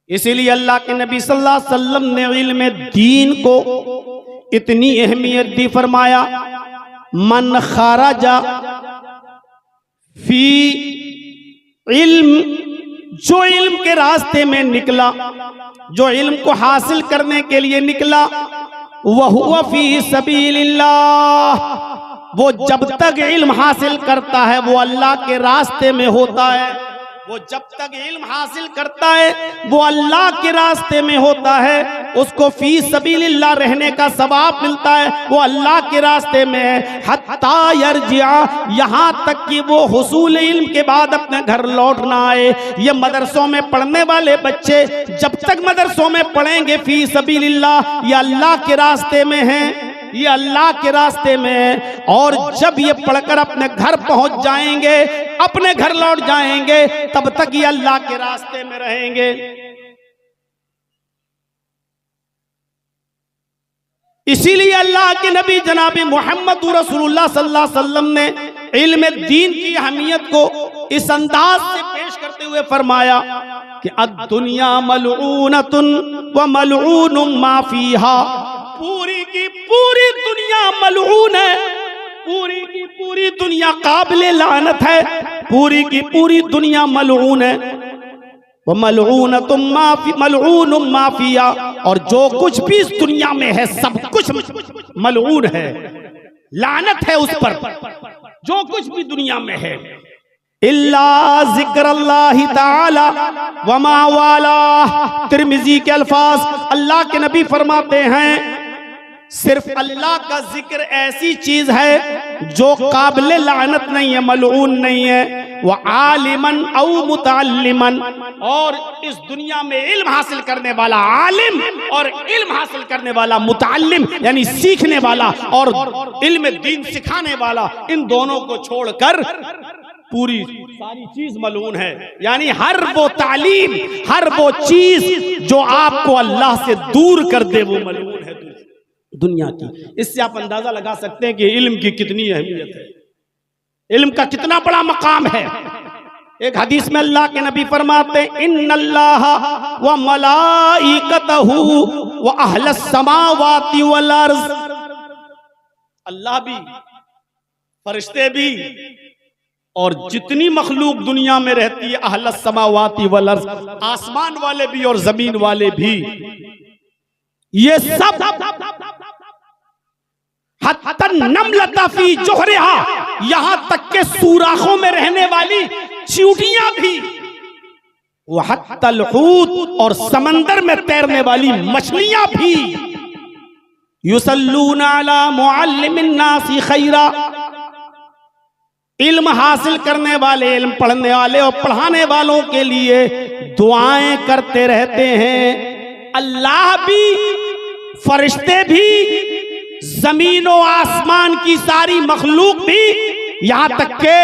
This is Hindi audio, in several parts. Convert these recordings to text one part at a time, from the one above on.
इसीलिए अल्लाह के नबी सल्लल्लाहु अलैहि वसल्लम ने इल्म दीन को इतनी अहमियत दी, फरमाया मन खराजा फी इल्म, जो इल्म के रास्ते में निकला, जो इल्म को हासिल करने के लिए निकला, वह हुआ फी सबीलिल्लाह, वो जब तक इल्म हासिल करता है वो अल्लाह के रास्ते में होता है। वो जब तक इल्म हासिल करता है वो अल्लाह के रास्ते में होता है, उसको फी सबीलिल्लाह रहने का सवाब मिलता है, वो अल्लाह के रास्ते में है। हत्ता यरजिआ, यहाँ तक कि वो हुसूल इल्म के बाद अपने घर लौट ना आए। ये मदरसों में पढ़ने वाले बच्चे जब तक मदरसों में पढ़ेंगे फी सबीलिल्लाह, ये अल्लाह के रास्ते में हैं, ये अल्लाह के रास्ते में है। और जब ये पढ़कर अपने घर पहुंच जाएंगे, अपने घर लौट जाएंगे, तब तक ये अल्लाह के रास्ते में रहेंगे। इसीलिए अल्लाह के नबी जनाब मोहम्मद रसूलुल्लाह सल्लल्लाहु अलैहि वसल्लम ने इल्म दीन की अहमियत को इस अंदाज से पेश करते हुए फरमाया कि अद्दुनिया मलऊनतुन व मलऊनुम मा फीहा, पूरी की पूरी दुनिया मलऊन है, पूरी की पूरी दुनिया काबिले लानत है, पूरी की पूरी दुनिया मलऊन है। वो मलऊनतुम मा फीहा, और जो कुछ भी इस दुनिया में है सब कुछ मलऊन है, लानत है उस पर, जो कुछ भी दुनिया में है। इल्ला ज़िक्रुल्लाहि ताला व मा वाला, तिर्मिज़ी के अल्फाज, अल्लाह के नबी फरमाते हैं सिर्फ अल्लाह का जिक्र ऐसी चीज है जो काबिल लानत नहीं है, मलऊन नहीं है। वह आलिमन औ मुतअल्लिमन, और इस दुनिया में इल्म हासिल करने वाला आलिम और इल्म हासिल करने वाला मुतअल्लिम यानी सीखने वाला और इल्म दीन सिखाने वाला, इन दोनों को छोड़कर पूरी सारी चीज मलऊन है। यानी हर वो तालीम, हर वो चीज जो आपको अल्लाह से दूर कर दे वो मलऊन है दुनिया की। इससे आप अंदाजा लगा सकते हैं कि इल्म की कितनी अहमियत है, इल्म का कितना बड़ा मकाम है। एक हदीस में अल्लाह के नबी फरमाते हैं इन्नल्लाह व मलाइकतहु व अहलस समावाति वल अर्ज़, अल्लाह भी, फरिश्ते भी और जितनी मखलूक दुनिया में रहती है, अहलस समावाति वल अर्ज़, आसमान वाले भी और जमीन वाले भी, ये सब हत्तन नमलता फी जोहरिहा, यहां तक के सुराखों में रहने वाली चींटियां भी, वहत्तल हूत, और समंदर में तैरने वाली मछलियां भी, युसल्लूना अला मुअल्लिमिन नासी खैरा, इल्म हासिल करने वाले, इल्म पढ़ने वाले और पढ़ाने वालों के लिए दुआएं करते रहते हैं। अल्लाह भी, फरिश्ते भी, जमीन और आसमान की सारी मखलूक भी, यहां तक के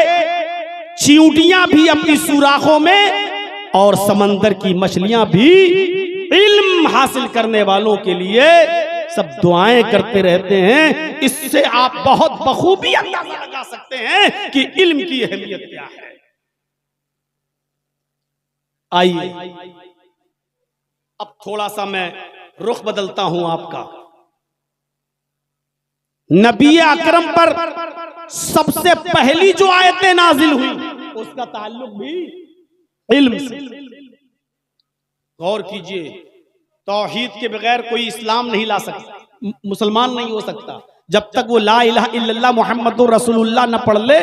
चींटियां भी अपनी सुराखों में और समंदर की मछलियां भी इल्म हासिल करने वालों के लिए सब दुआएं करते रहते हैं। इससे आप बहुत बखूबी अंदाजा लगा सकते हैं कि इल्म की अहमियत क्या है। आइए अब थोड़ा सा मैं रुख बदलता हूं आपका। नबी अकरम पर सबसे पहली जो आयतें नाजिल हुई उसका ताल्लुक भी इल्म से। गौर कीजिए, तौहीद के बगैर कोई इस्लाम नहीं ला सकता, मुसलमान नहीं हो सकता जब तक वो ला इलाहा इल्लल्लाह मुहम्मदुर रसूलुल्लाह न पढ़ ले,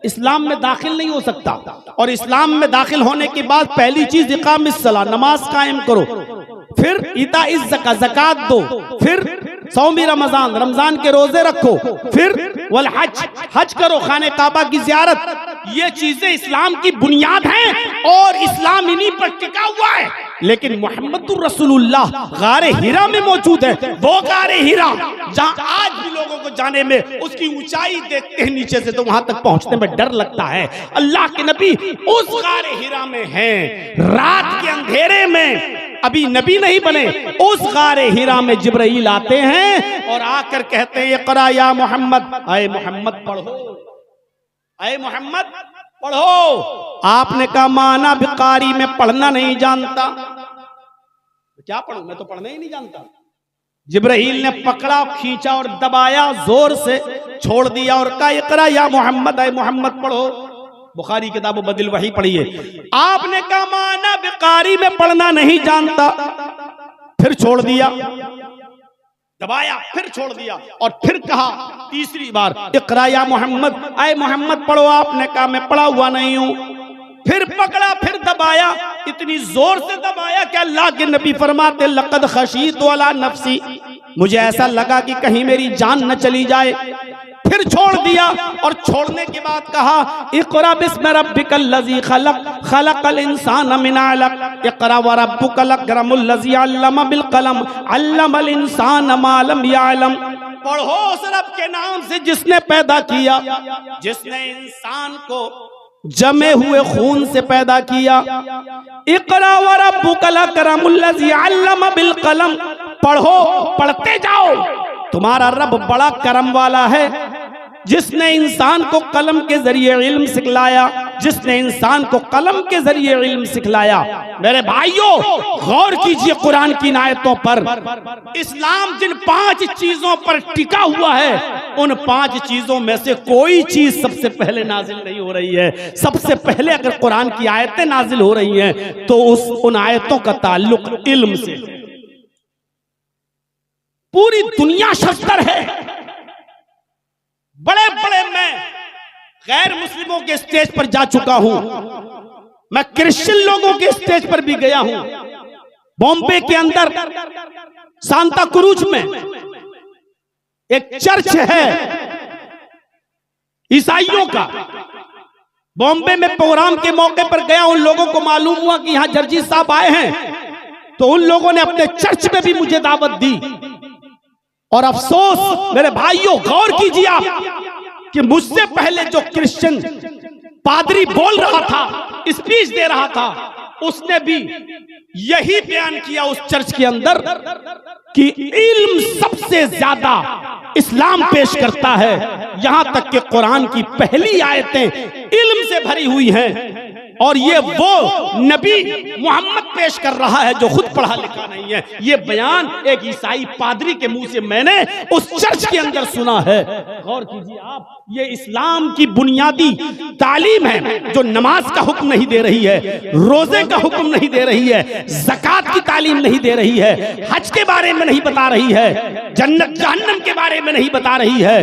इस्लाम में दाखिल नहीं हो सकता। और इस्लाम में दाखिल होने के बाद पहली चीज इकामिस सला, नमाज कायम करो, फिर इताइज ज़कात, ज़कात दो, फिर सौमी रमजान, रमजान के रोजे रखो, फिर वल हज, हज करो, खाने काबा की ज़ियारत। ये चीजें इस्लाम की बुनियाद हैं और इस्लाम इन्हीं पर टिका हुआ है। लेकिन मुहम्मदुर रसूलुल्लाह गारे हिरा में मौजूद है, वो गारे हिरा जहां आज भी लोगों को जाने में उसकी ऊंचाई देखते हैं नीचे से तो वहां तक पहुंचने में डर लगता है। अल्लाह के नबी उस गारे हिरा में हैं, रात के अंधेरे में, अभी नबी नहीं बने, उस गारे हिरा में जिब्राइल आते हैं और आकर कहते हैं इक़रा या मोहम्मद, आए मोहम्मद पढ़ो, आए मोहम्मद पढ़ो। आपने कहा माना भिखारी में पढ़ना नहीं जानता, क्या पढ़ूं, मैं तो पढ़ना ही नहीं जानता। जिब्राइल ने पकड़ा, खींचा और दबाया, जोर से छोड़ दिया और कहा इकरा या मोहम्मद, आए मोहम्मद पढ़ो। बुखारी किताब बदिल वही पढ़िए। आपने कहा माना बिकारी में पढ़ना नहीं जानता, फिर छोड़ दिया, दबाया, फिर छोड़ दिया और फिर कहा तीसरी बार इकरा या मोहम्मद, आए मोहम्मद पढ़ो। आपने कहा मैं पढ़ा हुआ नहीं हूं। फिर पकड़ा, फिर दबाया, इतनी जोर से दबाया कि अल्लाह के नबी फरमाते लक़द खशीतु अला नफ्सी, मुझे ऐसा लगा कि कहीं मेरी जान न चली जाए। फिर छोड़ दिया और छोड़ने के बाद कहा इक़रा बिस्मि रब्बिकल लज़ी खलक़, खलक़ल इंसान मिन अलक़, इक़रा व रब्बुकल अकरमुल लज़ी अल्लम बिल क़लम, अल्लमल इंसान मा लम यअलम। पढ़ो उस रब के नाम से जिसने पैदा किया, जिसने इंसान को जमे हुए खून से पैदा किया। इक़रा व रब्बुकल अकरमुल लज़ी अल्लम बिल क़लम, पढ़ो, पढ़ते जाओ, तुम्हारा रब बड़ा करम वाला है, जिसने इंसान को कलम के जरिए इल्म सिखलाया, जिसने इंसान को कलम के जरिए इल्म सिखलाया। मेरे भाइयों, गौर कीजिए कुरान की आयतों पर। इस्लाम जिन 5 चीजों पर टिका हुआ है, उन 5 चीजों में से कोई चीज सबसे पहले नाजिल नहीं हो रही है। सबसे पहले अगर कुरान की आयतें नाजिल हो रही हैं तो उन आयतों का ताल्लुक इल्म से। पूरी दुनिया शस्त्र है, बड़े बड़े, मैं गैर मुस्लिमों के स्टेज पर जा चुका हूं, मैं क्रिश्चियन लोगों के स्टेज पर भी गया हूं। बॉम्बे के अंदर सांता क्रूज में एक चर्च है ईसाइयों का। बॉम्बे में प्रोग्राम के मौके पर गया, उन लोगों को मालूम हुआ कि यहां जर्जी साहब आए हैं, तो उन लोगों ने अपने चर्च में भी मुझे दावत दी। और अफसोस मेरे भाइयों, गौर कीजिए आप कि मुझसे पहले जो क्रिश्चियन पादरी बोल रहा था, स्पीच दे रहा था, उसने भी यही बयान किया उस चर्च के अंदर कि इल्म सबसे ज्यादा इस्लाम पेश करता है। यहां तक कि कुरान की पहली आयतें इल्म से भरी हुई हैं, और ये वो नबी मोहम्मद पेश कर रहा है जो खुद पढ़ा लिखा नहीं है। ये बयान एक ईसाई पादरी के मुंह से मैंने उस चर्च के अंदर सुना है। गौर कीजिए आप, ये इस्लाम की बुनियादी तालीम है जो नमाज का हुक्म नहीं दे रही है, रोजे का हुक्म नहीं दे रही है, ज़कात की तालीम नहीं दे रही है, हज के बारे में नहीं बता रही है, जन्नत जहन्नम के बारे में नहीं बता रही है,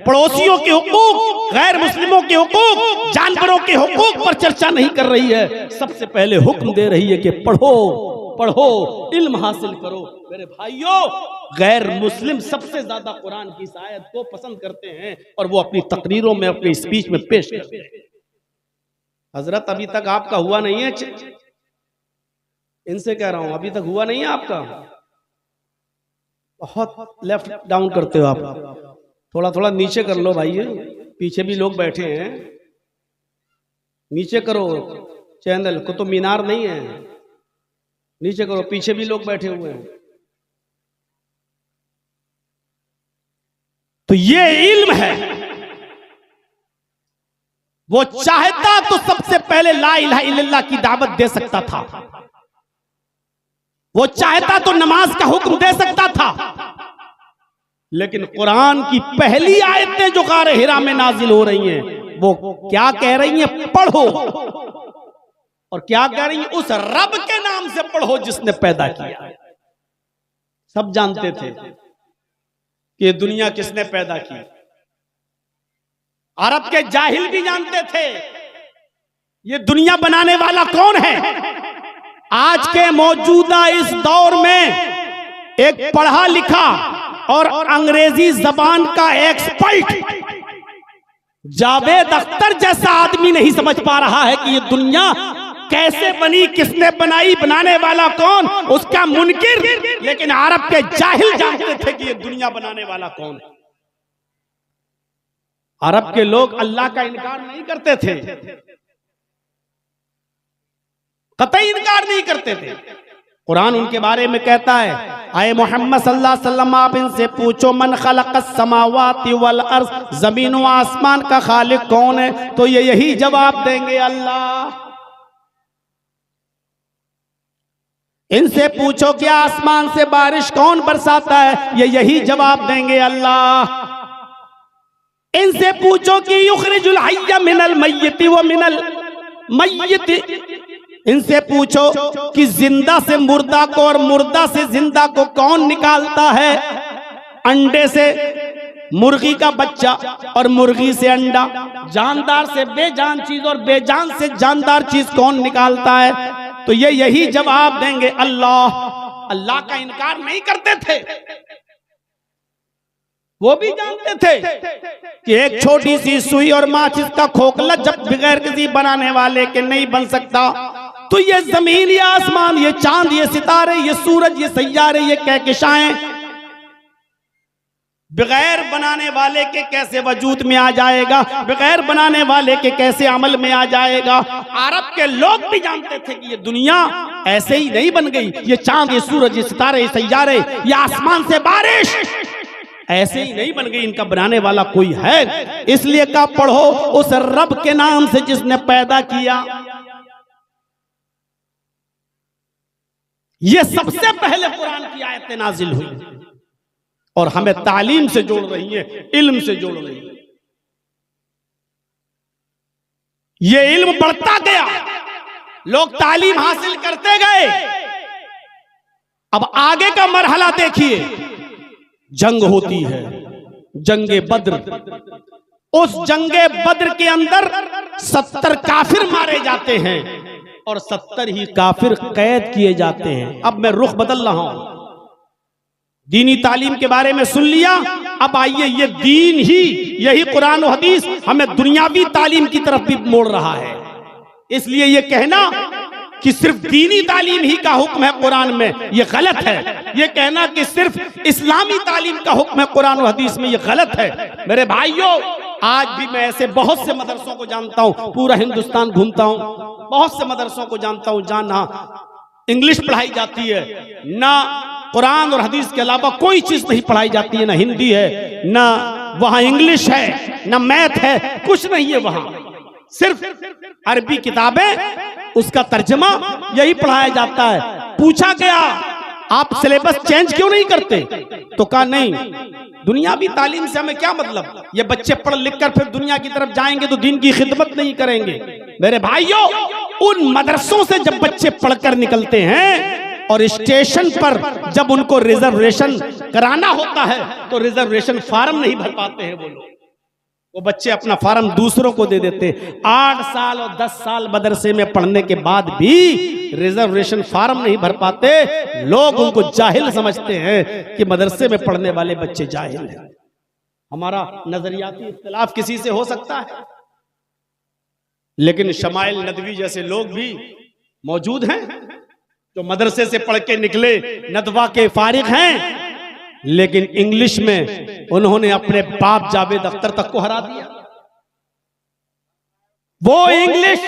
पड़ोसियों के हुकूक, गैर मुस्लिमों के हुकूक, जानवरों के हुकूक पर चर्चा नहीं कर रही है। सबसे पहले हुक्म दे रही है कि पढ़ो, पढ़ो, इल्म हासिल करो। मेरे भाइयों, गैर मुस्लिम सबसे ज्यादा कुरान की इस आयत को पसंद करते हैं और वो अपनी तकरीरों में, अपनी स्पीच में पेश करते हैं। हजरत, अभी तक आपका हुआ नहीं है, इनसे कह रहा हूं, अभी तक हुआ नहीं है आपका। बहुत लेफ्ट डाउन करते हो आप, थोड़ा थोड़ा नीचे कर लो भाई, पीछे भी लोग बैठे हैं, नीचे करो चैनल को, तो मीनार नहीं है, नीचे करो, पीछे भी लोग बैठे हुए हैं। तो ये इल्म है। वो चाहता तो सबसे पहले ला इलाहा इल्लल्लाह की दावत दे सकता था, वो चाहता तो नमाज का हुक्म दे सकता था, लेकिन कुरान की पहली आयतें जो गारे हिरा में नाजिल हो रही हैं, वो क्या कह रही हैं? पढ़ो। और क्या कह रही हैं? उस रब के नाम से पढ़ो जिसने पैदा किया। सब जानते थे कि ये दुनिया किसने पैदा की, अरब के जाहिल भी जानते थे ये दुनिया बनाने वाला कौन है। आज के मौजूदा इस दौर में एक पढ़ा लिखा और अंग्रेजी जबान का एक्सपर्ट जावेद अख्तर जैसा आदमी नहीं समझ पा रहा है कि ये दुनिया कैसे बनी, किसने बनाई, बनाने वाला कौन, उसका मुनकिर। लेकिन अरब के जाहिल जानते थे कि ये दुनिया बनाने वाला कौन है। अरब के लोग अल्लाह का इनकार नहीं करते थे, कतई इनकार नहीं करते थे। कुरान उनके बारे में कहता है, आए मोहम्मद सल्लल्लाहु अलैहि वसल्लम आप इनसे पूछो मन खलक़स समावाति वल अर्ज़, जमीन व आसमान का खालिक कौन है, तो ये यही जवाब देंगे अल्लाह। इनसे पूछो कि आसमान से बारिश कौन बरसाता है, ये यही जवाब देंगे अल्लाह। इनसे पूछो कि युखरिजुल हय्य मिनल मय्यति व मिनल मय्यति, इनसे पूछो कि जिंदा से मुर्दा को और मुर्दा से जिंदा को कौन निकालता है, अंडे से मुर्गी का बच्चा और मुर्गी से अंडा, जानदार से बेजान चीज और बेजान से जानदार चीज कौन निकालता है, तो ये यही जवाब देंगे अल्लाह। अल्लाह का इनकार नहीं करते थे, वो भी जानते थे कि एक छोटी सी सुई और माचिस का खोखला जब बगैर किसी बनाने वाले के नहीं बन सकता, तो ये जमीन, ये आसमान, ये चांद, ये सितारे, ये सूरज, ये सैयारे, ये कहकशाएं बगैर बनाने वाले के कैसे वजूद में आ जाएगा, बगैर बनाने वाले के कैसे अमल में आ जाएगा। अरब के लोग भी जानते थे कि ये दुनिया ऐसे ही नहीं बन गई, ये चांद, ये सूरज, ये सितारे, ये सैयारे, ये आसमान से बारिश ऐसे ही नहीं बन गई, इनका बनाने वाला कोई है। इसलिए का पढ़ो उस रब के नाम से जिसने पैदा किया। ये सबसे पहले कुरान की आयतें नाजिल हुई और हमें तालीम से जोड़ रही है, इल्म से जोड़ रही है। ये इल्म बढ़ता गया, लोग तालीम हासिल करते गए। अब आगे का मरहला देखिए, जंग होती है, जंगे बद्र। उस जंगे बद्र के अंदर 70 काफिर मारे जाते हैं और 70 ही काफिर कैद किए जाते हैं। अब मैं रुख बदल रहा हूं, दीनी तालीम के बारे में सुन लिया, अब आइए ये दीन ही, यही कुरान और हदीस हमें दुनियावी तालीम की तरफ भी मोड़ रहा है। इसलिए ये कहना कि सिर्फ दीनी तालीम ही का हुक्म है कुरान में, ये गलत है। ये कहना कि सिर्फ इस्लामी तालीम का हुक्म है कुरान और हदीस में, ये गलत है। मेरे भाइयों, आज भी मैं ऐसे बहुत से मदरसों को जानता हूं, पूरा हिंदुस्तान घूमता हूं, बहुत से मदरसों को जानता हूं जहां इंग्लिश पढ़ाई जाती है, ना कुरान और हदीस के अलावा कोई चीज नहीं पढ़ाई जाती है, ना हिंदी है, ना वहां इंग्लिश है, ना मैथ है, कुछ नहीं है वहां, सिर्फ अरबी किताबें, उसका तर्जमा, यही पढ़ाया जाता है। पूछा गया आप सिलेबस चेंज क्यों नहीं करते, तो कहा नहीं, दुनियावी तालीम से हमें क्या मतलब, ये बच्चे पढ़ लिख कर फिर दुनिया की तरफ जाएंगे तो दीन की खिदमत नहीं करेंगे। मेरे भाइयों, उन मदरसों से जब बच्चे पढ़कर निकलते हैं और स्टेशन पर जब उनको रिजर्वेशन कराना होता है तो रिजर्वेशन फार्म नहीं भर पाते हैं वो बच्चे अपना फार्म दूसरों को दे देते। 8 साल और 10 साल मदरसे में पढ़ने के बाद भी रिजर्वेशन फार्म नहीं भर पाते। लोग उनको जाहिल समझते हैं कि मदरसे में पढ़ने वाले बच्चे जाहिल हैं। हमारा नजरियाती इख्तिलाफ किसी से हो सकता है, लेकिन शमाइल नदवी जैसे लोग भी मौजूद हैं जो मदरसे से पढ़ के निकले, नदवा के फारिग हैं, लेकिन इंग्लिश में उन्होंने अपने बाप जावेद अख्तर तक को हरा दिया। वो इंग्लिश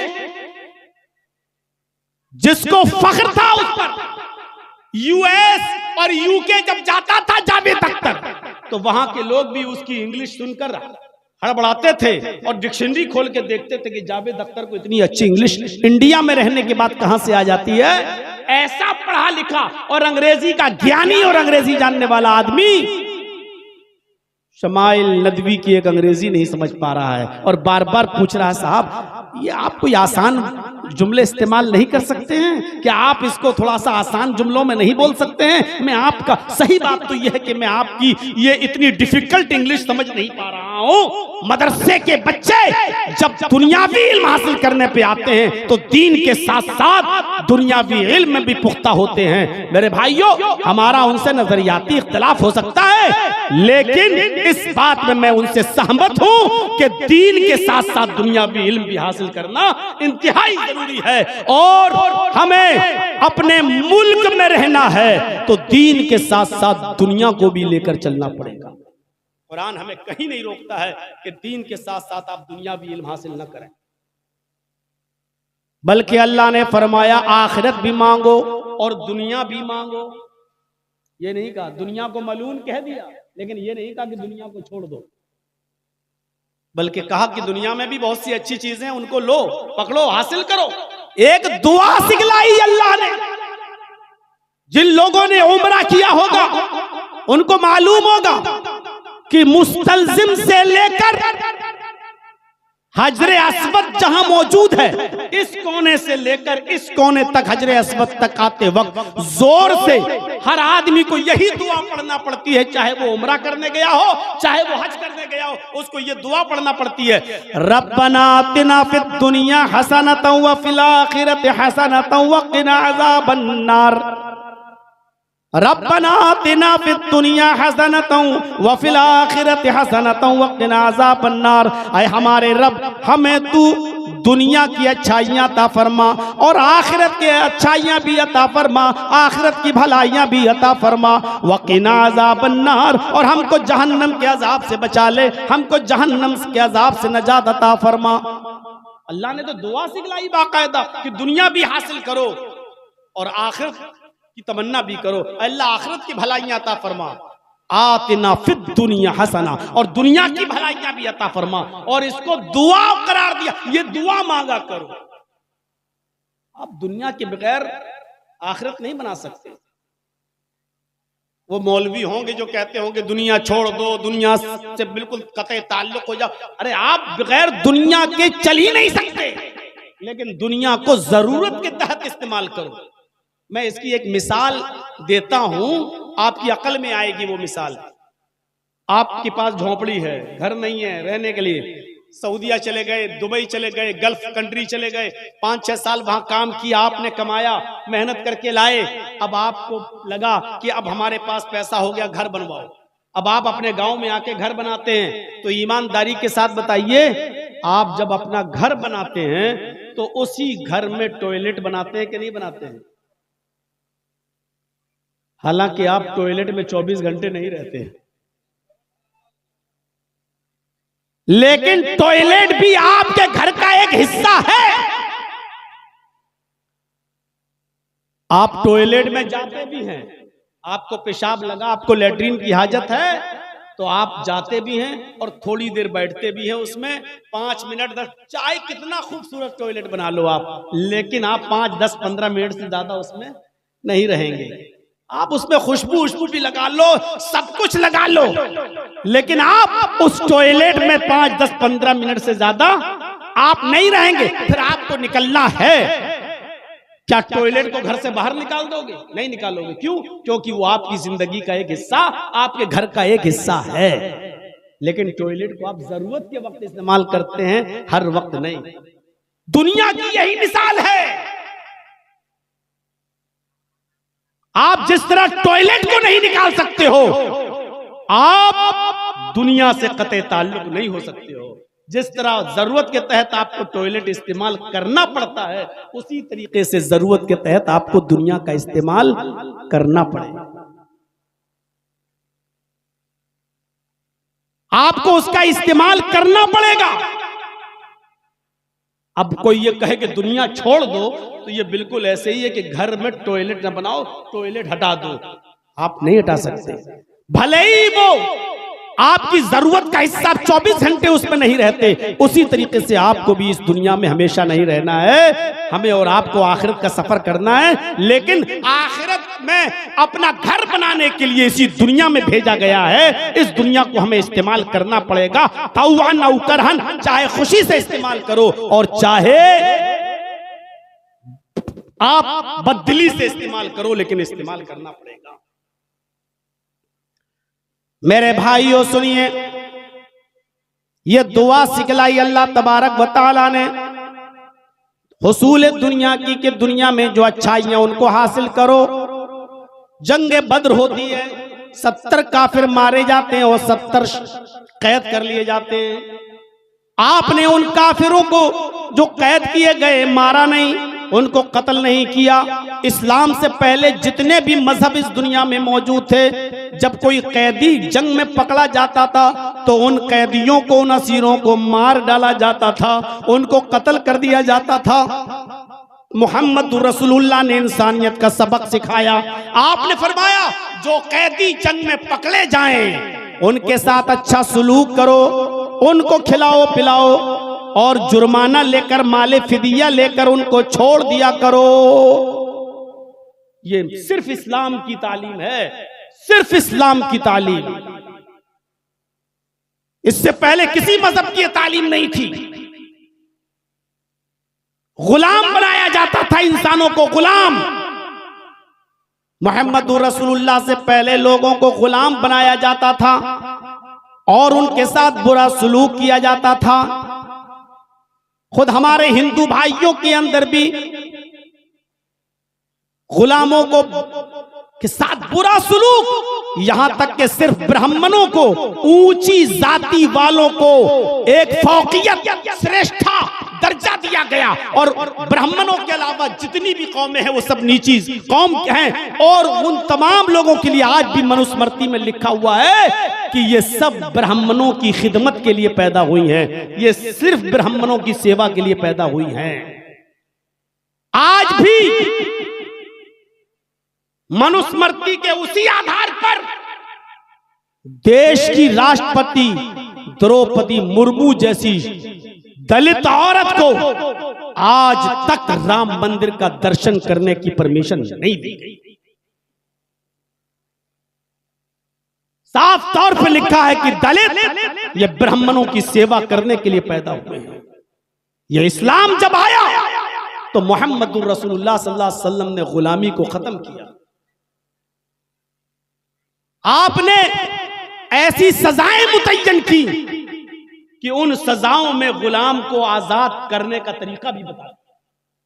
जिसको फख्र था उस पर, यूएस और यूके जब जाता था जावेद अख्तर, तो वहां के लोग भी उसकी इंग्लिश सुनकर हड़बड़ाते थे और डिक्शनरी खोल के देखते थे कि जावेद अख्तर को इतनी अच्छी इंग्लिश इंडिया में रहने के बाद कहां से आ जाती है। ऐसा पढ़ा लिखा और अंग्रेजी का ज्ञानी और अंग्रेजी जानने वाला आदमी शमाइल नदवी की एक अंग्रेजी नहीं समझ पा रहा है और बार बार पूछ रहा है, साहब ये आप कोई आसान जुमले इस्तेमाल नहीं कर सकते हैं क्या, आप इसको थोड़ा सा आसान जुमलों में नहीं बोल सकते हैं। मैं आपका सही बात तो यह है कि मैं आपकी ये इतनी डिफिकल्ट इंग्लिश समझ नहीं पा रहा हूं। मदरसे के बच्चे जब दुनियावी इल्म हासिल करने पे आते हैं तो दीन के साथ साथ दुनियावी इल्म में भी पुख्ता होते हैं। मेरे भाइयों, हमारा उनसे नजरियाती इख्तिलाफ हो सकता है, लेकिन इस बात में मैं उनसे सहमत हूं कि दीन के साथ साथ दुनियावी इल्म भी हासिल करना इंतहाई जरूरी है। और हमें अपने मुल्क में रहना है तो दीन के साथ साथ दुनिया को भी लेकर चलना पड़ेगा। कुरान हमें कहीं नहीं रोकता है कि दीन के साथ साथ आप दुनिया भी इल्म हासिल न करें, बल्कि अल्लाह ने फरमाया आखिरत भी मांगो और दुनिया भी मांगो। ये नहीं कहा, दुनिया को मलून कह दिया, लेकिन ये नहीं कहा कि दुनिया को छोड़ दो, बल्कि कहा कि दुनिया में भी बहुत सी अच्छी चीजें हैं, उनको लो, पकड़ो, हासिल करो। एक दुआ सिखलाई अल्लाह ने जिन लोगों ने उम्रा किया होगा उनको मालूम होगा कि मुस्तलजिम से लेकर हजरे अस्वद जहां मौजूद है, इस कोने से लेकर इस कोने तक हजरे अस्वद तक आते वक्त जोर से हर आदमी को यही दुआ पढ़ना पड़ती है, चाहे वो उम्रा करने गया हो चाहे वो हज करने गया हो, उसको ये दुआ पढ़ना पड़ती है, रब्बना आतिना फिद दुनिया हसनतन व फिल आखिरति हसनतन व क़िना अज़ाबन नार। रब्बना आतिना फिद दुनिया हसनतन व फिल आखिरति हसनतन व क़िना अज़ाबन नार। ऐ हमारे रब, हमें तू दुनिया की अच्छाइयां अता फरमा और आखिरत की अच्छाइयां भी अता फरमा, आखिरत की भलाइयां भी अता फरमा, व क़िना अज़ाबन नार, और हमको जहन्नम के अजाब से बचा ले, हमको जहन्नम के अजाब से नजात अता फरमा। अल्लाह ने तो दुआ सिखलाई बाकायदा कि दुनिया भी हासिल करो और आखिरत की तमन्ना भी करो। अल्लाह आखिरत की भलाइयां अता फरमा, आतिना फिद दुनिया हसना, और दुनिया की भलाइयां भी अता फरमा, और इसको दुआ करार दिया, ये दुआ मांगा करो। आप दुनिया के बगैर आखिरत नहीं बना सकते। वो मौलवी होंगे जो कहते होंगे दुनिया छोड़ दो, दुनिया से बिल्कुल कतई ताल्लुक हो जाओ। अरे आप बगैर दुनिया के चल ही नहीं सकते, लेकिन दुनिया को जरूरत के तहत इस्तेमाल करो। मैं इसकी एक मिसाल देता हूं, आपकी अकल में आएगी वो मिसाल। आपके पास झोंपड़ी है, घर नहीं है रहने के लिए, सऊदीया चले गए, दुबई चले गए, गल्फ कंट्री चले गए, 5-6 साल वहां काम किया, आपने कमाया, मेहनत करके लाए, अब आपको लगा कि अब हमारे पास पैसा हो गया, घर बनवाओ। अब आप अपने गांव में आके घर बनाते हैं, तो ईमानदारी के साथ बताइए, आप जब अपना घर बनाते हैं तो उसी घर में टॉयलेट बनाते हैं कि नहीं बनाते हैं? हालांकि आप टॉयलेट में 24 घंटे नहीं रहते, लेकिन टॉयलेट भी आपके घर का एक हिस्सा है। आप टॉयलेट में जाते भी हैं, आपको पेशाब लगा, आपको लेटरिन की हाजत है, तो आप जाते भी हैं और थोड़ी देर बैठते भी हैं उसमें, 5 मिनट 10, चाहे कितना खूबसूरत टॉयलेट बना लो आप, लेकिन आप 5, 10, 15 मिनट से ज्यादा उसमें नहीं रहेंगे। आप उसमें खुशबू भी लगा लो, सब कुछ लगा लो, लेकिन आप उस टॉयलेट में 5, 10, 15 मिनट से ज्यादा आप नहीं रहेंगे। फिर आपको निकलना है, क्या टॉयलेट को घर से बाहर निकाल दोगे? नहीं निकालोगे। क्यों? क्योंकि वो आपकी जिंदगी का एक हिस्सा, आपके घर का एक हिस्सा है। लेकिन टॉयलेट को आप जरूरत के वक्त इस्तेमाल करते हैं, हर वक्त नहीं। दुनिया की यही मिसाल है। आप जिस तरह टॉयलेट को नहीं निकाल सकते हो, आप दुनिया से कतई ताल्लुक नहीं हो सकते हो। जिस तरह जरूरत के तहत आपको टॉयलेट इस्तेमाल करना पड़ता है, उसी तरीके से जरूरत के तहत आपको दुनिया का इस्तेमाल करना पड़ेगा। आपको उसका इस्तेमाल करना पड़ेगा। अब कोई ये कहे कि दुनिया छोड़ दो, तो ये बिल्कुल ऐसे ही है कि घर में टॉयलेट न बनाओ, टॉयलेट हटा दो। आप नहीं हटा सकते, भले ही वो आपकी जरूरत का हिस्सा, 24 घंटे उसमें नहीं रहते, उसी तरीके से आपको भी इस दुनिया में हमेशा नहीं रहना है। हमें और आपको आखिरत का सफर करना है, लेकिन आखिरत में अपना घर बनाने के लिए इसी दुनिया में भेजा गया है। इस दुनिया को हमें इस्तेमाल करना पड़ेगा, तौअन औ करहन, चाहे खुशी से इस्तेमाल करो और चाहे आप बददिली से इस्तेमाल करो, लेकिन इस्तेमाल करना पड़ेगा। मेरे भाइयों सुनिए, ये दुआ सिखलाई अल्लाह तबारक व तआला ने हुसूल दुनिया की, कि दुनिया में जो अच्छाइयां उनको हासिल करो। जंग बद्र होती है, 70 काफिर मारे जाते हैं और 70 कैद कर लिए जाते हैं। आपने उन काफिरों को जो कैद किए गए मारा नहीं, उनको कत्ल नहीं किया। इस्लाम से पहले जितने भी मजहब इस दुनिया में मौजूद थे, जब कोई कैदी जंग में पकड़ा जाता था तो उन कैदियों को, उन असीरों को मार डाला जाता था, उनको कत्ल कर दिया जाता था। मोहम्मद रसूलुल्लाह ने इंसानियत का सबक सिखाया। आपने फरमाया जो कैदी जंग में पकड़े जाएं उनके साथ अच्छा सलूक करो, उनको खिलाओ पिलाओ और जुर्माना लेकर, माले फिदिया लेकर उनको छोड़ दिया करो। ये सिर्फ इस्लाम की तालीम है, सिर्फ इस्लाम की तालीम। इससे पहले किसी मजहब की तालीम नहीं थी। गुलाम बनाया जाता था इंसानों को, गुलाम। मोहम्मदुर रसूलुल्लाह से पहले लोगों को गुलाम बनाया जाता था और उनके साथ बुरा सलूक किया जाता था। खुद हमारे हिंदू भाइयों के अंदर भी गुलामों को के साथ बुरा सलूक, यहां तक कि सिर्फ ब्राह्मणों को, ऊंची जाति वालों को एक फौकियत, श्रेष्ठता दर्जा दिया गया और ब्राह्मणों के अलावा जितनी भी कौमें हैं वो सब नीची कौम हैं। और उन तमाम लोगों के लिए आज भी मनुस्मृति में लिखा हुआ है कि ये सब ब्राह्मणों की खिदमत के लिए पैदा हुई हैं, ये सिर्फ ब्राह्मणों की सेवा के लिए पैदा हुई हैं। आज भी मनुस्मृति के उसी आधार पर देश की राष्ट्रपति द्रौपदी मुर्मू जैसी दलित औरत को आज तक राम मंदिर का दर्शन करने की परमिशन नहीं दी गई। साफ तौर पर लिखा है कि दलित ये ब्राह्मणों की सेवा करने के लिए पैदा हुए हैं। ये इस्लाम जब आया तो मोहम्मदुर रसूलुल्लाह सल्लल्लाहु अलैहि वसल्लम ने गुलामी को खत्म किया। आपने ऐसी सजाएं मुतय्यन की कि उन सजाओं में गुलाम को आजाद करने का तरीका भी बता,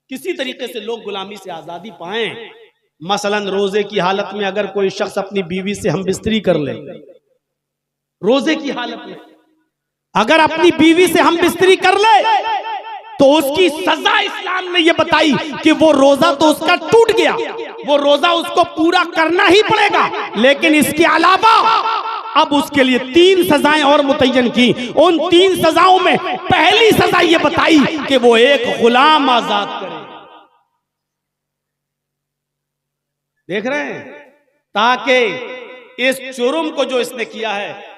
किसी तरीके से लोग गुलामी से आजादी पाएं। मसलन रोजे की हालत में अगर कोई शख्स अपनी बीवी से हमबिस्तरी कर ले, रोजे की हालत में अगर अपनी बीवी से हमबिस्तरी कर ले तो उसकी सजा इस्लाम ने यह बताई कि वो रोजा तो उसका टूट गया, वो रोजा उसको पूरा करना ही पड़ेगा, लेकिन इसके अलावा अब उसके लिए 3 सजाएं और मुतय्यन की। उन 3 सजाओं में पहली सजा यह बताई कि वो एक गुलाम आजाद करे। देख रहे हैं, ताकि इस जुर्म को जो इसने किया है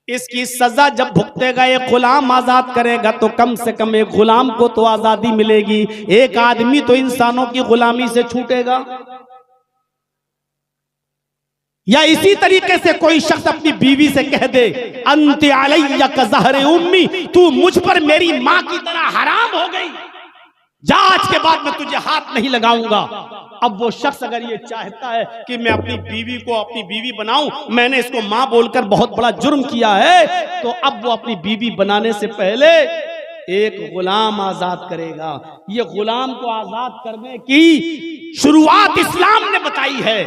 इसकी सजा जब भुगतेगा, एक गुलाम आजाद करेगा तो कम से कम एक गुलाम को तो आजादी मिलेगी, एक आदमी तो इंसानों की गुलामी से छूटेगा। या इसी तरीके से कोई शख्स अपनी बीवी से कह दे अंत अलैया का ज़हरे उम्मी, तू मुझ पर मेरी मां की तरह हराम हो गई, जा आज के बाद मैं तुझे हाथ नहीं लगाऊंगा। अब वो शख्स अगर ये चाहता है कि मैं अपनी बीवी को अपनी बीवी बनाऊं, मैंने इसको मां बोलकर बहुत बड़ा जुर्म किया है, तो अब वो अपनी बीवी बनाने से पहले एक गुलाम आजाद करेगा। ये गुलाम को आजाद करने की शुरुआत इस्लाम ने बताई है।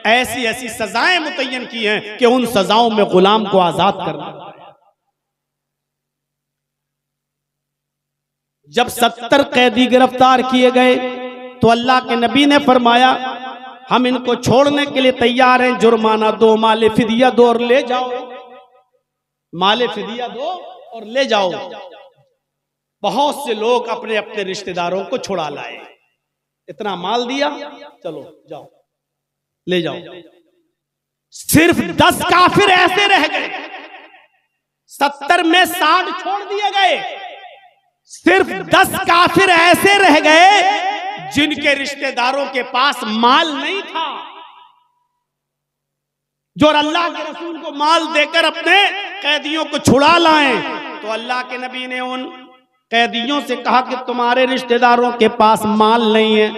ऐसी ऐसी सजाएं मुतय्यन की हैं कि उन सजाओं में गुलाम को आजाद करना। जब 70 कैदी गिरफ्तार किए गए तो अल्लाह के नबी ने फरमाया हम इनको छोड़ने के लिए तैयार हैं, जुर्माना दो, माले फिदिया दो और ले जाओ, माले फिदिया दो और ले जाओ। बहुत से लोग अपने अपने रिश्तेदारों को छुड़ा लाए, इतना माल दिया, चलो जाओ ले जाओ। सिर्फ 10 काफिर ऐसे रह गए, 70 में 60 छोड़ दिए गए। सिर्फ 10 काफिर ऐसे रह गए जिनके रिश्तेदारों के पास माल नहीं था, जो अल्लाह के रसूल को माल देकर अपने कैदियों को छुड़ा लाएं। तो अल्लाह के नबी ने उन कैदियों से कहा कि तुम्हारे रिश्तेदारों के पास माल नहीं है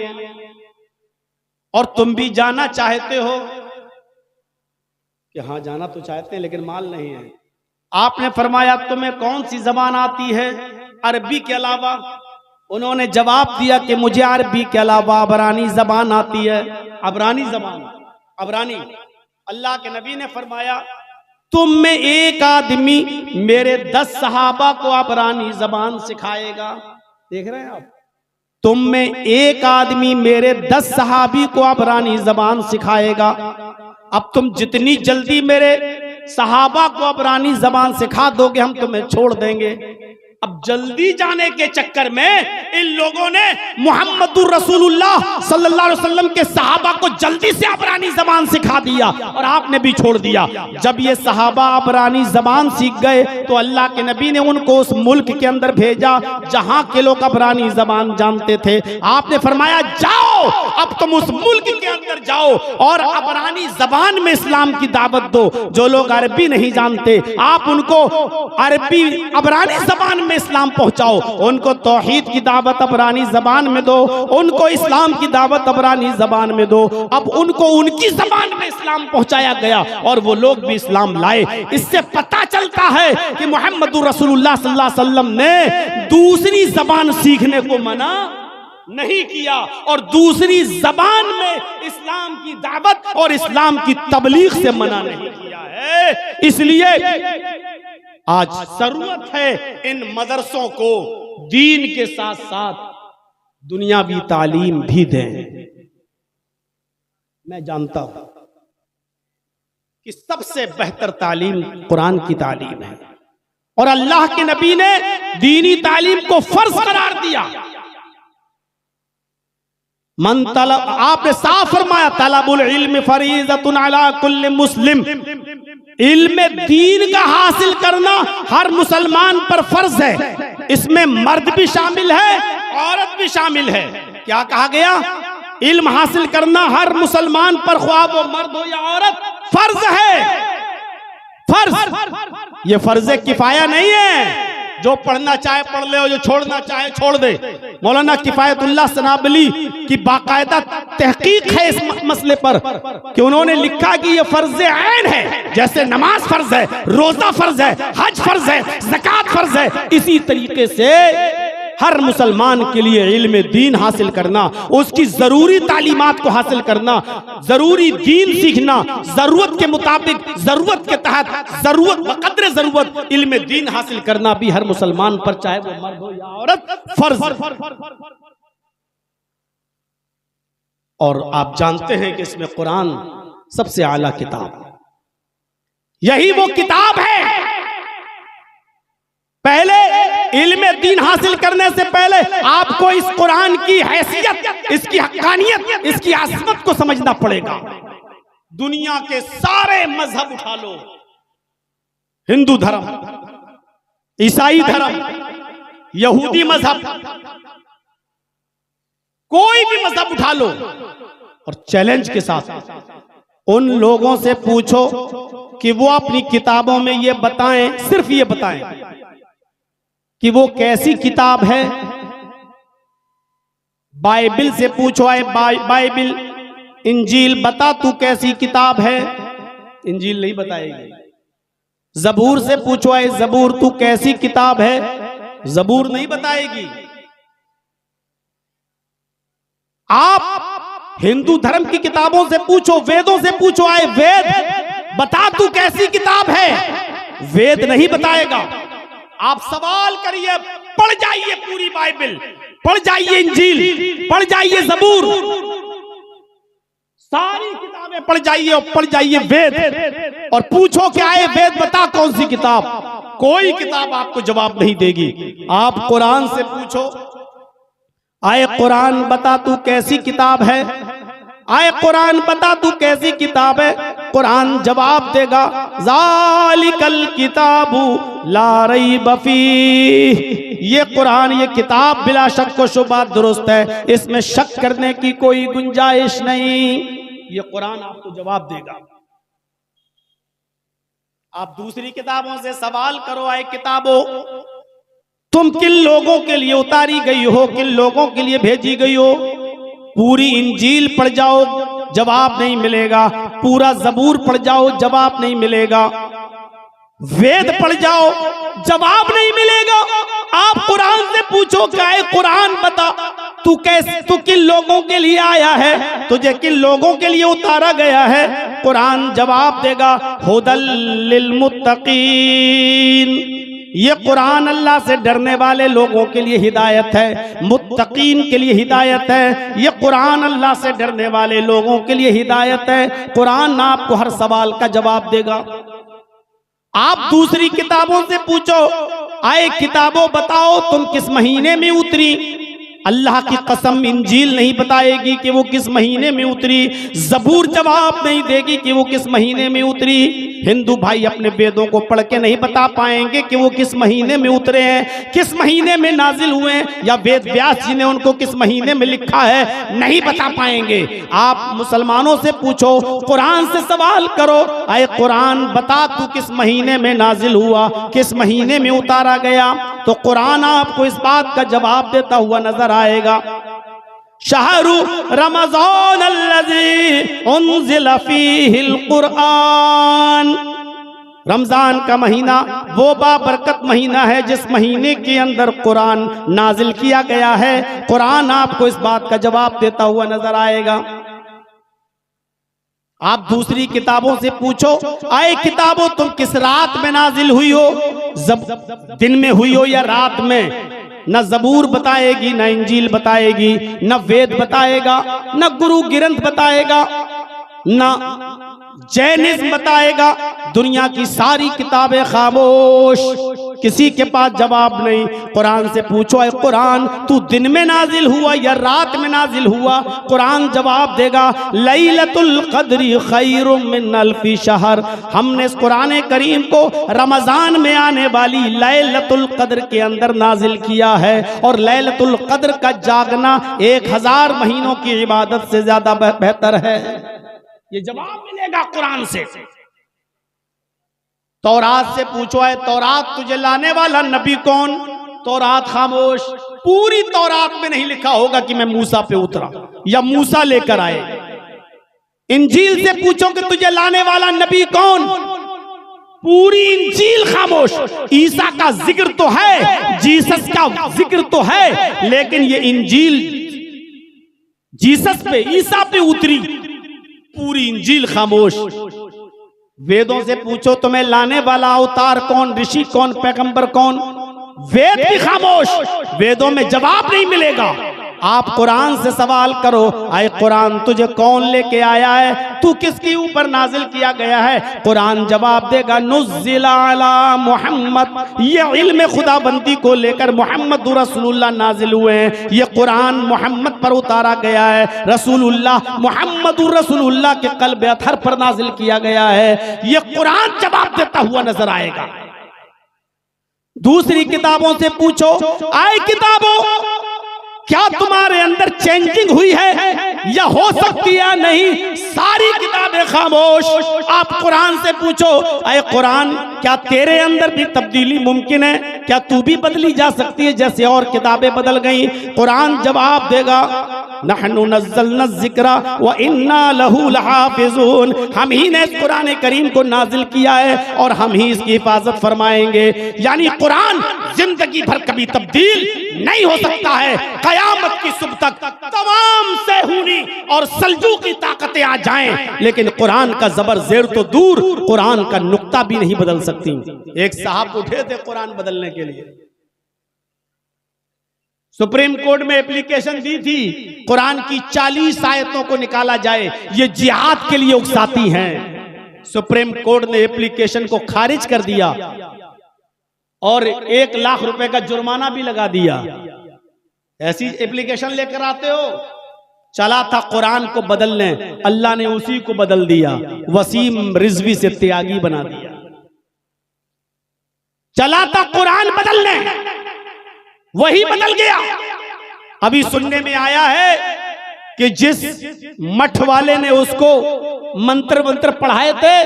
और तुम भी जाना चाहते हो, कि हाँ जाना तो चाहते हैं लेकिन माल नहीं है। आपने फरमाया तुम्हें कौन सी जबान आती है अरबी के अलावा? उन्होंने जवाब दिया कि मुझे अरबी के अलावा अबरानी जबान आती है। अबरानी जबान, अबरानी। अल्लाह के नबी ने फरमाया तुम में एक आदमी मेरे 10 सहाबा को अबरानी जबान सिखाएगा। देख रहे हैं आप, तुम में एक आदमी मेरे 10 सहाबी को अबरानी जबान सिखाएगा। अब तुम जितनी जल्दी मेरे सहाबा को अबरानी जबान सिखा दोगे हम तुम्हें छोड़ देंगे। अब जल्दी जाने के चक्कर में इन लोगों ने मुहम्मदुर रसूलुल्लाह सल्लल्लाहु अलैहि वसल्लम के सहाबा को जल्दी से अबरानी जबान सिखा दिया और आपने भी छोड़ दिया। जब ये सहाबा अबरानी जबान सीख गए तो अल्लाह के नबी ने उनको उस मुल्क के अंदर भेजा जहां के लोग अबरानी जबान जानते थे। आपने फरमाया जाओ, अब तुम उस मुल्क के अंदर जाओ और अबरानी जबान में इस्लाम की दावत दो। जो लोग अरबी नहीं जानते आप उनको अरबी अबरानी जबान में इस्लाम पहुंचाओ, उनको तौहीद की दावत अबरानी जबान में दो, उनको इस्लाम की दावत अबरानी जबान में दो। अब उनको उनकी जबान में इस्लाम पहुंचाया गया और वो लोग भी इस्लाम लाए। इससे पता चलता है कि मुहम्मदुर रसूलुल्लाह सल्लल्लाहु अलैहि वसल्लम ने दूसरी जबान सीखने को मना नहीं किया और दूसरी जबान में इस्लाम की दावत और इस्लाम की तबलीग से मना नहीं किया है। इसलिए आज जरूरत है इन मदरसों को दीन के साथ साथ दुनियावी तालीम भी दें। मैं जानता हूं कि सबसे बेहतर तालीम कुरान की तालीम है और अल्लाह के नबी ने दीनी तालीम को फर्ज करार दिया। मन तलब, आपने साफ फरमाया तलबुल इल्म फरीज़तुन अला कुल्li मुस्लिम, इल्म दीन का हासिल करना हर मुसलमान पर फर्ज है। इसमें मर्द भी शामिल है, औरत भी शामिल है। क्या कहा गया? इल्म हासिल करना हर मुसलमान पर, ख्वाह वो मर्द हो या औरत, फर्ज है। फर्ज, ये फर्ज किफाया नहीं है। जो पढ़ना चाहे पढ़ ले और जो छोड़ना चाहे छोड़ दे। मौलाना किफायतुल्लाह सनाबली की बाकायदा तहकीक है इस मसले पर कि उन्होंने लिखा कि ये फर्ज ऐन है। जैसे नमाज फर्ज है, रोजा फर्ज है, हज फर्ज है, ज़कात फर्ज है, इसी तरीके से हर मुसलमान के लिए इल्म दीन हासिल करना, उसकी जरूरी तालीमात को हासिल करना, जरूरी दीन सीखना, जरूरत के मुताबिक, जरूरत के तहत, जरूरत बकद्र जरूरत इल्म दीन हासिल करना भी हर मुसलमान पर, चाहे वो मर्द हो या औरत, फर्ज। और आप जानते हैं कि इसमें कुरान सबसे आला किताब, यही वो किताब है। पहले इल्म दीन हासिल करने से पहले आपको इस कुरान की हैसियत, इसकी हक्कानियत, इसकी आज़मत को समझना पड़ेगा। दुनिया के सारे मजहब उठा लो, हिंदू धर्म, ईसाई धर्म, यहूदी मजहब, कोई भी मजहब उठा लो और चैलेंज के साथ उन लोगों से पूछो कि वो अपनी किताबों में ये बताएं, सिर्फ ये बताएं कि वो कैसी किताब है। बाइबिल से पूछो, आए बाइबिल, इंजील बता तू कैसी किताब है, इंजील नहीं बताएगी। जबूर से पूछो, आए जबूर तू कैसी किताब है, जबूर नहीं बताएगी। आप हिंदू धर्म की किताबों से पूछो, वेदों से पूछो, आए वेद बता तू कैसी किताब है, वेद नहीं बताएगा। आप सवाल करिए, पढ़ जाइए पूरी बाइबिल, पढ़ जाइए इंजील, पढ़ जाइए जबूर, सारी किताबें पढ़ जाइए और पढ़ जाइए वेद, और पूछो क्या है वेद बता कौन सी किताब, कोई किताब आपको जवाब नहीं देगी। आप कुरान से पूछो, आए कुरान बता तू कैसी किताब है, आए कुरान बता तू कैसी किताब है, कुरान जवाब देगा ज़ालिकल किताबु ला रैब फीह, ये कुरान, ये किताब बिला शक व शुबा दुरुस्त है, इसमें शक करने की कोई गुंजाइश नहीं। ये कुरान आपको जवाब देगा। आप दूसरी किताबों से सवाल करो, आए किताबों तुम किन लोगों के लिए उतारी गई हो, किन लोगों के लिए भेजी गई हो, पूरी इंजील पढ़ जाओ जवाब नहीं मिलेगा, पूरा जबूर पढ़ जाओ जवाब नहीं मिलेगा, वेद पढ़ जाओ जवाब नहीं मिलेगा। आप कुरान से पूछो क्या है, कुरान बता तू कैसे, तू किन लोगों के लिए आया है, तुझे किन लोगों के लिए उतारा गया है, कुरान जवाब देगा हुदल लिल मुत्तकीन, ये कुरान अल्लाह से डरने वाले लोगों के लिए हिदायत है, मुत्तकीन के लिए हिदायत है। ये कुरान अल्लाह से डरने वाले लोगों के लिए हिदायत है। कुरान आपको हर सवाल का जवाब देगा। आप दूसरी किताबों से पूछो, आए किताबों बताओ तुम किस महीने में उतरी। अल्लाह की कसम इंजील नहीं बताएगी कि वो किस महीने में उतरी, ज़बूर जवाब नहीं देगी कि वो किस महीने में उतरी। हिंदू भाई अपने वेदों को पढ़ के नहीं बता पाएंगे कि वो किस महीने में उतरे हैं, किस महीने में नाजिल हुए हैं, या वेद व्यास जी ने उनको किस महीने में लिखा है, नहीं बता पाएंगे। आप मुसलमानों से पूछो, कुरान से सवाल करो, आए कुरान बता तू किस महीने में नाजिल हुआ, किस महीने में उतारा गया, तो कुरान आपको इस बात का जवाब देता हुआ नजर आएगा। शहरु रमज़ान अल्लज़ी उन्ज़िला फ़ीहिल कुरआन, रमजान का महीना वो बाबरकत महीना है जिस महीने के अंदर कुरान नाजिल किया गया है। कुरान आपको इस बात का जवाब देता हुआ नजर आएगा। आप दूसरी किताबों से पूछो, आए किताबों तुम किस रात में नाजिल हुई हो, दिन में हुई हो या रात में। न ज़बूर बताएगी, न इंजील बताएगी, न वेद बताएगा, न गुरु ग्रंथ बताएगा, न जैनिज्म बताएगा। दुनिया की सारी किताबें खामोश, किसी के पास जवाब नहीं। कुरान से पूछो, है कुरान तू दिन में नाजिल हुआ या रात में नाजिल हुआ, कुरान जवाब देगा लैलतुल क़द्री खैरुम मिन अल्फी शहर। हमने इस कुरान करीम को रमजान में आने वाली लैलतुल क़द्र के अंदर नाजिल किया है, और लैलतुल क़द्र का जागना 1000 महीनों की इबादत से ज्यादा बेहतर है। ये जवाब मिलेगा कुरान से। तौरात से पूछो, है तौरात तुझे लाने वाला नबी कौन, तौरात खामोश। पूरी तौरात में नहीं लिखा होगा कि मैं मूसा पे उतरा या मूसा लेकर आए। इंजील से पूछो कि तुझे लाने वाला नबी कौन, पूरी इंजील खामोश। ईसा का जिक्र तो है, जीसस का जिक्र तो है, लेकिन ये इंजील जीसस पे, ईसा पे उतरी, पूरी इंजील खामोश। वेदों से पूछो तुम्हें लाने वाला अवतार कौन, ऋषि कौन, पैगंबर कौन, वेद भी खामोश। वेदों में जवाब नहीं मिलेगा। आप कुरान से सवाल करो, आए कुरान तुझे कौन लेके आया है, तू किसके ऊपर नाजिल किया गया है, कुरान जवाब देगा नुज़्ज़िला अला मोहम्मद। ये इल्म खुदाबंदी को लेकर मोहम्मद रसूलुल्लाह नाजिल हुए हैं। ये कुरान मोहम्मद पर उतारा गया है, रसूलुल्लाह मोहम्मद रसूलुल्लाह के क़ल्ब अतहर पर नाजिल किया गया है। ये कुरान जवाब देता हुआ नजर आएगा। दूसरी किताबों से पूछो, आए किताबों क्या तुम्हारे अंदर चेंजिंग हुई है या हो सकती है नहीं, सारी किताबें खामोश। आप कुरान से पूछो, अरे कुरान क्या तेरे अंदर भी तब्दीली मुमकिन है, क्या तू भी बदली जा सकती है जैसे और किताबें बदल गई। कुरान जवाब देगा नहनु नज़्ज़लना ज़िक्रा व इन्ना लहू लहाफ़िज़ून। हम ही ने इस कुरान करीम को नाजिल किया है और हम ही इसकी हिफाजत फरमाएंगे। यानी कुरान जिंदगी भर कभी तब्दील नहीं हो सकता है। कयामत की सुबह तक तमाम सेहूनी और सल्जूकी ताकतें आ जाएं, लेकिन कुरान का जबर जेर तो दूर, कुरान का नुक्ता भी नहीं बदल सकती। एक साहब उठे थे कुरान बदलने के लिए, सुप्रीम कोर्ट में एप्लीकेशन दी थी कुरान की 40 आयतों को निकाला जाए, ये जिहाद के लिए उकसाती हैं। सुप्रीम कोर्ट ने एप्लीकेशन को खारिज कर दिया और 1 लाख रुपए का जुर्माना भी लगा दिया। ऐसी एप्लीकेशन लेकर आते हो, चला था कुरान को बदलने, अल्लाह ने उसी को बदल दिया, वसीम रिजवी से त्यागी बना दिया। चला था कुरान बदलने, वही बदल गया। अभी सुनने में आया है कि जिस मठ वाले ने उसको मंत्र मंत्र पढ़ाए थे,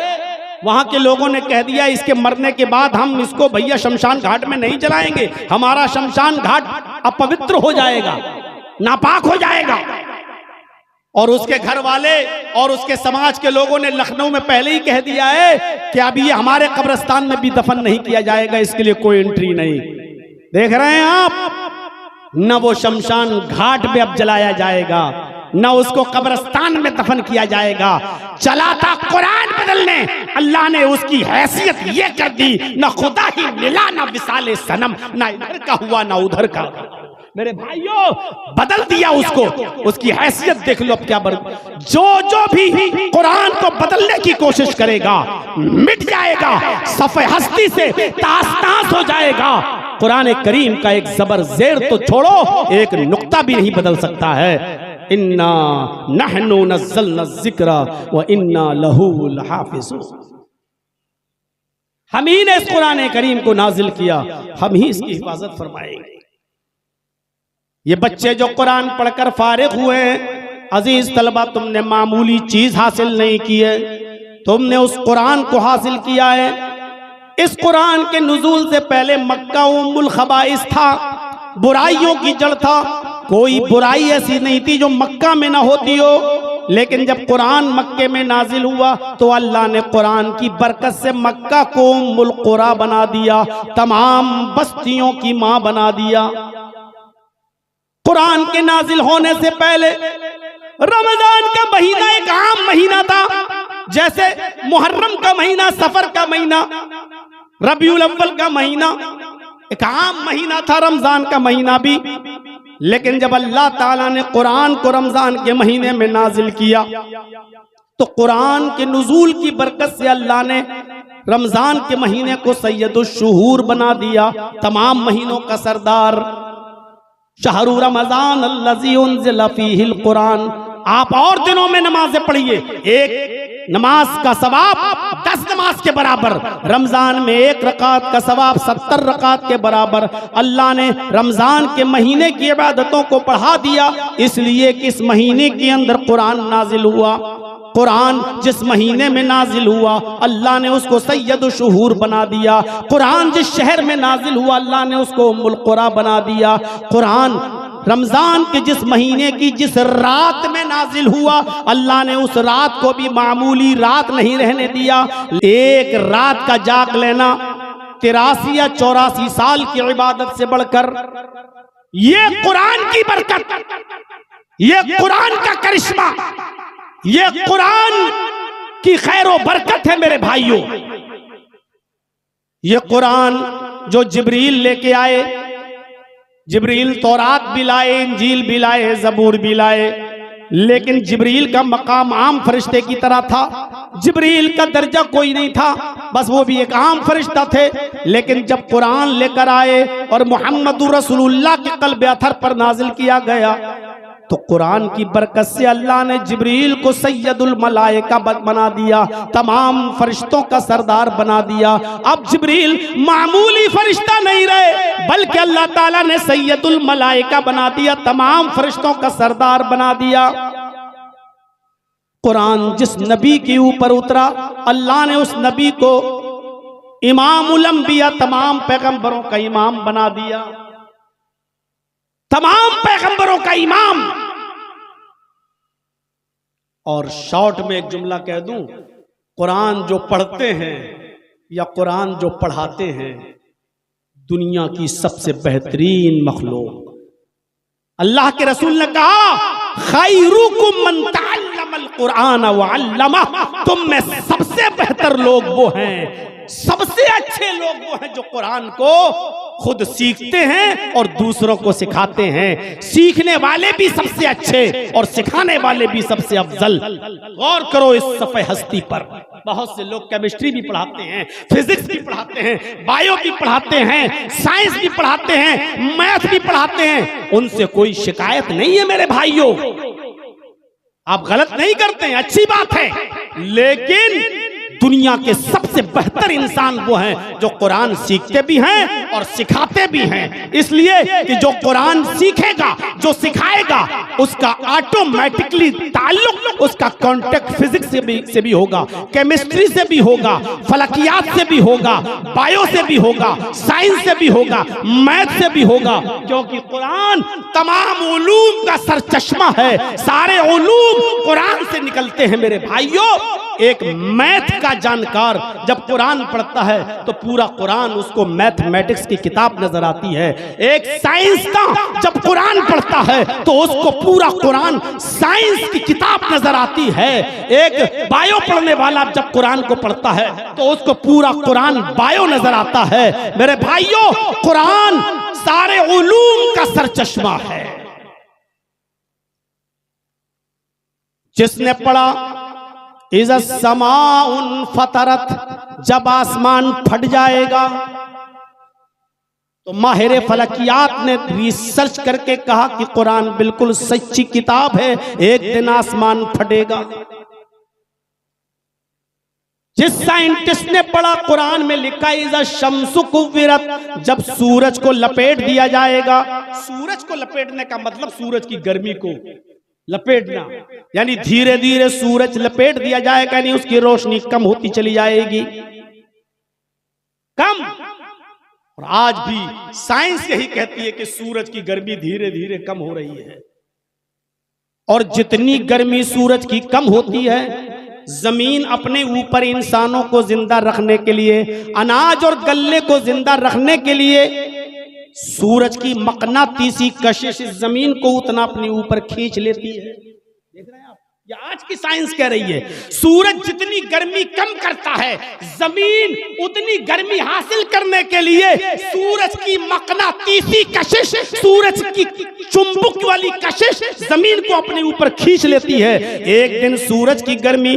वहां के लोगों ने कह दिया इसके मरने के बाद हम इसको भैया शमशान घाट में नहीं जलाएंगे, हमारा शमशान घाट अपवित्र हो जाएगा, नापाक हो जाएगा। और उसके घर वाले और उसके समाज के लोगों ने लखनऊ में पहले ही कह दिया है कि अब ये हमारे कब्रिस्तान में भी दफन नहीं किया जाएगा, इसके लिए कोई एंट्री नहीं। देख रहे हैं आप, न वो शमशान घाट पे अब जलाया जाएगा, न उसको कब्रिस्तान में दफन किया जाएगा। चला था कुरान बदलने, अल्लाह ने उसकी हैसियत ये कर दी, न खुदा ही मिला न विसाले सनम, न इधर का हुआ न उधर का। मेरे भाइयों बदल दिया उसको, उसकी हैसियत देख लो अब क्या जो भी कुरान को बदलने की कोशिश करेगा मिट जाएगा, सफ़े हस्ती से तास तास हो जाएगा। कुरान करीम का एक ज़बर ज़ेर तो छोड़ो, एक नुक्ता भी नहीं बदल सकता है। इन्ना नहनु नज़्ज़लना ज़िक्रा व इन्ना लहू लहाफ़िज़ून। हम ही ने इस कुरान करीम को नाजिल किया, हम ही इसकी हिफाजत फरमाएंगे। ये बच्चे जो कुरान पढ़कर फारिग हुए हैं, अजीज तलबा, तुमने मामूली चीज हासिल नहीं की है, तुमने उस कुरान को हासिल किया है। इस कुरान के नुज़ूल से पहले मक्का उम्मुल खबाइस था, बुराइयों की जड़ था। कोई बुराई ऐसी नहीं थी जो मक्का में ना होती हो, लेकिन जब कुरान मक्के में नाजिल हुआ तो अल्लाह ने कुरान की बरकत से मक्का को उम्मुल कुरा बना दिया, तमाम बस्तियों की मां बना दिया। कुरान के नाजिल होने से पहले रमजान का महीना एक आम महीना था, जैसे मुहर्रम का महीना, सफर का महीना, रबीउल अव्वल का महीना एक आम महीना था, रमजान का महीना भी। लेकिन जब अल्लाह ताला ने कुरान को रमजान के महीने में नाजिल किया तो कुरान के नुज़ूल की बरकत से अल्लाह ने रमजान के महीने को सैयदुश शुहूर बना दिया, तमाम महीनों का सरदार। शहरु रमजान अल्लज़ी उन्ज़िला फ़ीहिल कुरान। आप और दिनों में नमाजें पढ़िए, एक नमाज का सवाब 10 नमाज के बराबर, रमजान में 1 रकात का सवाब 70 रकात के बराबर। अल्लाह ने रमजान के महीने की इबादतों को बढ़ा दिया, इसलिए कि इस महीने के अंदर कुरान नाजिल हुआ। कुरान जिस महीने में नाजिल हुआ अल्लाह ने उसको सैयदुश शुहूर बना दिया। कुरान जिस शहर में नाजिल हुआ अल्लाह ने उसको उम्मुल कुरा बना दिया। कुरान रमजान के जिस महीने की जिस रात में नाजिल हुआ अल्लाह ने उस रात को भी मामूली रात नहीं रहने दिया। एक रात का जाग लेना 83 या 84 साल की इबादत से बढ़कर, ये कुरान की बरकत, ये कुरान का करिश्मा, ये कुरान की खैर व बरकत है मेरे भाइयों। ये कुरान जो जिब्रील लेके आए, जिब्रील तौरात भी लाए, इंजील भी लाए, ज़बूर भी लाए, लेकिन जिब्रील का मकाम आम फरिश्ते की तरह था। जिब्रील का दर्जा कोई नहीं था, बस वो भी एक आम फरिश्ता थे। लेकिन जब कुरान लेकर आए और मुहम्मदुर रसूलुल्लाह के क़ल्ब अथर पर नाजिल किया गया तो कुरान की बरकत से अल्लाह ने जिब्रील को सैयदुल मलाइका बना दिया, तमाम फरिश्तों का सरदार बना दिया। अब जिब्रील मामूली फरिश्ता नहीं रहे, बल्कि अल्लाह ताला ने सैयदुल मलाइका बना दिया, तमाम फरिश्तों का सरदार बना दिया। कुरान जिस नबी के ऊपर उतरा अल्लाह ने उस नबी को इमामुल अंबिया, तमाम पैगंबरों का इमाम बना दिया, तमाम पैगंबरों का इमाम। और शॉर्ट में एक जुमला कह दूं, कुरान जो पढ़ते हैं या कुरान जो पढ़ाते हैं दुनिया की सबसे बेहतरीन मखलूक। अल्लाह के रसूल ने कहा खैरुकुम मन तअल्लमल कुरान व अल्लमह, तुम में सबसे बेहतर लोग वो हैं, सबसे अच्छे लोग वो हैं जो कुरान को खुद सीखते हैं और दूसरों को सिखाते हैं। सीखने वाले भी सबसे अच्छे और सिखाने वाले भी सबसे अफजल। गौर करो इस सफ़े हस्ती पर। बहुत से लोग केमिस्ट्री भी पढ़ाते हैं, फिजिक्स भी पढ़ाते हैं, बायो भी पढ़ाते हैं, साइंस भी पढ़ाते हैं, मैथ भी पढ़ाते हैं, उनसे कोई शिकायत नहीं है मेरे भाइयों। आप गलत नहीं करते हैं, अच्छी बात है, लेकिन दुनिया के सबसे बेहतर इंसान वो हैं जो कुरान सीखते भी हैं और सिखाते भी हैं। इसलिए कि जो कुरान सीखेगा, जो सिखाएगा, उसका ऑटोमेटिकली ताल्लुक उसका कांटेक्ट फिजिक्स से भी होगा, केमिस्ट्री से भी होगा, फलकियात से भी होगा, बायो से भी होगा, साइंस से भी होगा, मैथ से भी होगा, क्योंकि कुरान तमाम उलूम का सरचश्मा है। सारे उलूम कुरान से निकलते हैं मेरे भाइयों। एक मैथ का जानकार जब कुरान पढ़ता है तो पूरा कुरान उसको मैथमेटिक्स की किताब नजर आती है। एक साइंस का जब कुरान पढ़ता है तो उसको पूरा कुरान साइंस की किताब नजर आती है। एक बायो पढ़ने वाला जब कुरान को पढ़ता है तो उसको पूरा कुरान बायो नजर आता है। मेरे भाइयों, कुरान सारे उलूम का सरचश्मा है। जिसने पढ़ा इज़ समाउन फतरत, जब आसमान फट जाएगा तो माहिर फलकियात ने रिसर्च करके कहा कि कुरान बिल्कुल सच्ची किताब है, एक दिन आसमान फटेगा। जिस साइंटिस्ट ने पढ़ा, कुरान में लिखा इज़ा शम्सु कुव्विरत, जब सूरज को लपेट दिया जाएगा। सूरज को लपेटने का मतलब सूरज की गर्मी को लपेटना, यानी धीरे धीरे सूरज लपेट दिया जाएगा, यानी उसकी रोशनी कम होती चली जाएगी, कम। और आज भी साइंस यही कहती है कि सूरज की गर्मी धीरे धीरे कम हो रही है। और जितनी गर्मी सूरज की कम होती है, जमीन अपने ऊपर इंसानों को जिंदा रखने के लिए, अनाज और गल्ले को जिंदा रखने के लिए सूरज की मकनातीसी कशिश इस जमीन को उतना अपने ऊपर खींच लेती है। देख रहे हैं आप, ये आज की साइंस कह रही है। सूरज जितनी गर्मी कम करता है, जमीन उतनी गर्मी हासिल करने के लिए सूरज की मकनातीसी कशिश, सूरज की चुंबक वाली कशिश जमीन को अपने ऊपर खींच लेती है। एक दिन सूरज की गर्मी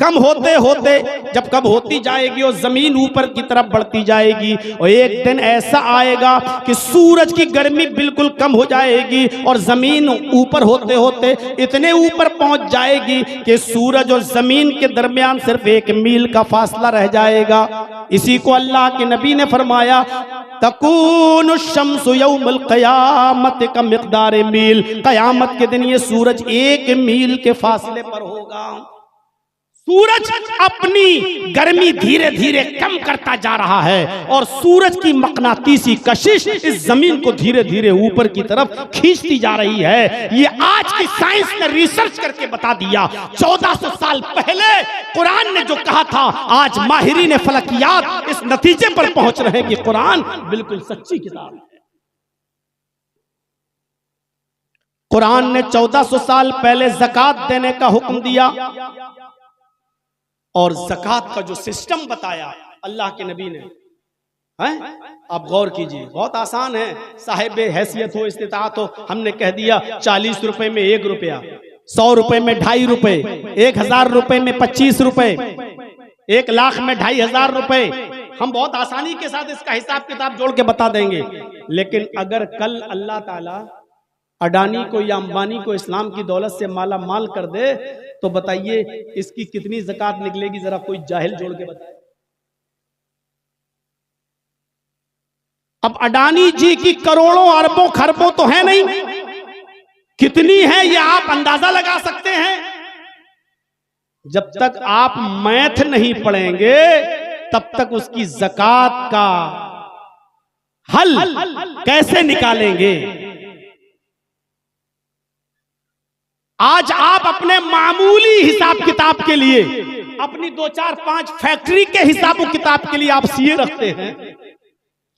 कम होते होते जब कब होती जाएगी और जमीन ऊपर की तरफ बढ़ती जाएगी, और एक दिन ऐसा आएगा कि सूरज की गर्मी बिल्कुल कम हो जाएगी और जमीन ऊपर होते होते इतने ऊपर पहुंच जाएगी कि सूरज और जमीन के दरमियान सिर्फ 1 मील का फासला रह जाएगा। इसी को अल्लाह के नबी ने फरमाया, तकूनु शम्सु यौमल क़यामत का मिक़दार मील, क़यामत के दिन ये सूरज 1 मील के फासले पर होगा। सूरज अपनी गर्मी धीरे धीरे कम करता जा रहा है और सूरज की मकनातीसी कशिश इस जमीन को धीरे धीरे ऊपर की तरफ खींचती जा रही है। ये आज की साइंस ने रिसर्च करके बता दिया। 1400 साल पहले कुरान ने जो कहा था, आज माहिरीन फलकियात इस नतीजे पर पहुंच रहे हैं कि कुरान बिल्कुल सच्ची किताब है। कुरान ने 1400 साल पहले ज़कात देने का हुक्म दिया और ज़कात का जो सिस्टम बताया अल्लाह के नबी ने, हैं? आप गौर कीजिए, बहुत आसान है। साहिब हैसियत हो, इस्तिताअत हो, हमने कह दिया 40 रुपए में 1 रुपया, 100 रुपए में 2.5 रुपए, 1000 रुपए में 25 रुपए, 1 लाख में 2500 रुपए। हम बहुत आसानी के साथ इसका हिसाब किताब जोड़ के बता देंगे। लेकिन अगर कल अल्लाह ताला अडानी को या अंबानी को इस्लाम की दौलत से माला माल कर दे, तो बताइए इसकी कितनी ज़कात निकलेगी? जरा कोई जाहिल जोड़ के बताए। अब अडानी जी की करोड़ों अरबों खरबों तो है नहीं, कितनी है ये आप अंदाजा लगा सकते हैं। जब तक आप मैथ नहीं पढ़ेंगे तब तक उसकी ज़कात का हल कैसे निकालेंगे? आज आप अपने मामूली हिसाब किताब के लिए, अपनी 2, 4, 5 फैक्ट्री के हिसाब किताब के लिए आप सीए रखते हैं,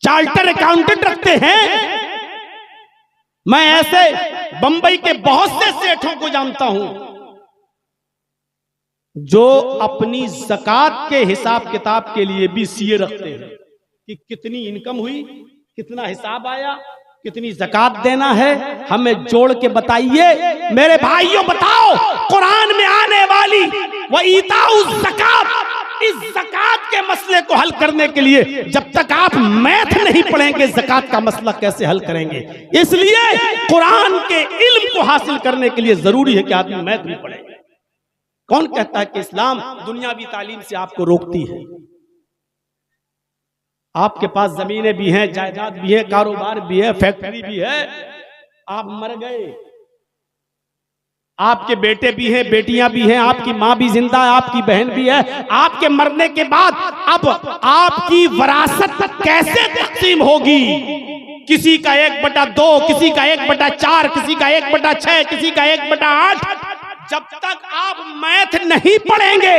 चार्टर अकाउंटेंट रखते हैं। मैं ऐसे बंबई के बहुत से सेठों को जानता हूं जो अपनी ज़कात के हिसाब किताब के लिए भी सीए रखते हैं कि कितनी इनकम हुई, कितना हिसाब आया, कितनी ज़कात देना है, हमें जोड़ के बताइए। मेरे भाइयों बताओ, कुरान में आने वाली व ईताउ ज़कात, इस ज़कात के मसले को हल करने के लिए जब तक आप मैथ नहीं पढ़ेंगे ज़कात का मसला कैसे हल करेंगे? इसलिए कुरान के इल्म को हासिल करने के लिए जरूरी है कि आदमी मैथ भी पढ़े। कौन कहता है कि इस्लाम दुनियावी तालीम से आपको रोकती है? आपके पास जमीनें भी हैं, जायदाद भी है, कारोबार भी है, फैक्ट्री भी है, आप मर गए, आपके बेटे भी हैं, बेटियां भी हैं, आपकी माँ भी जिंदा है, आपकी बहन भी है। आपके मरने के बाद अब आपकी विरासत कैसे तकसीम होगी? किसी का 1/2, किसी का 1/4, किसी का 1/6, किसी का 1/8। जब तक आप मैथ नहीं पढ़ेंगे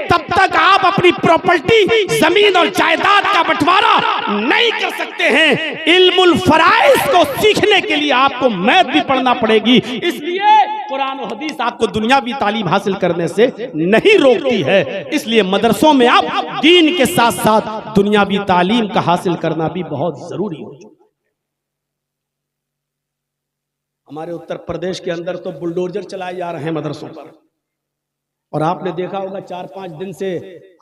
तब तक आप अपनी प्रॉपर्टी, जमीन और जायदाद का बंटवारा नहीं कर सकते हैं। इल्मुल फराइज को सीखने के लिए आपको मैथ भी पढ़ना पड़ेगी। इसलिए कुरान और हदीस आपको दुनियावी तालीम हासिल करने से नहीं रोकती है। इसलिए मदरसों में आप दीन के साथ साथ दुनियावी तालीम का हासिल करना भी बहुत जरूरी हो। हमारे उत्तर प्रदेश के अंदर तो बुलडोजर चलाए जा रहे हैं मदरसों पर, और आपने देखा होगा 4-5 दिन से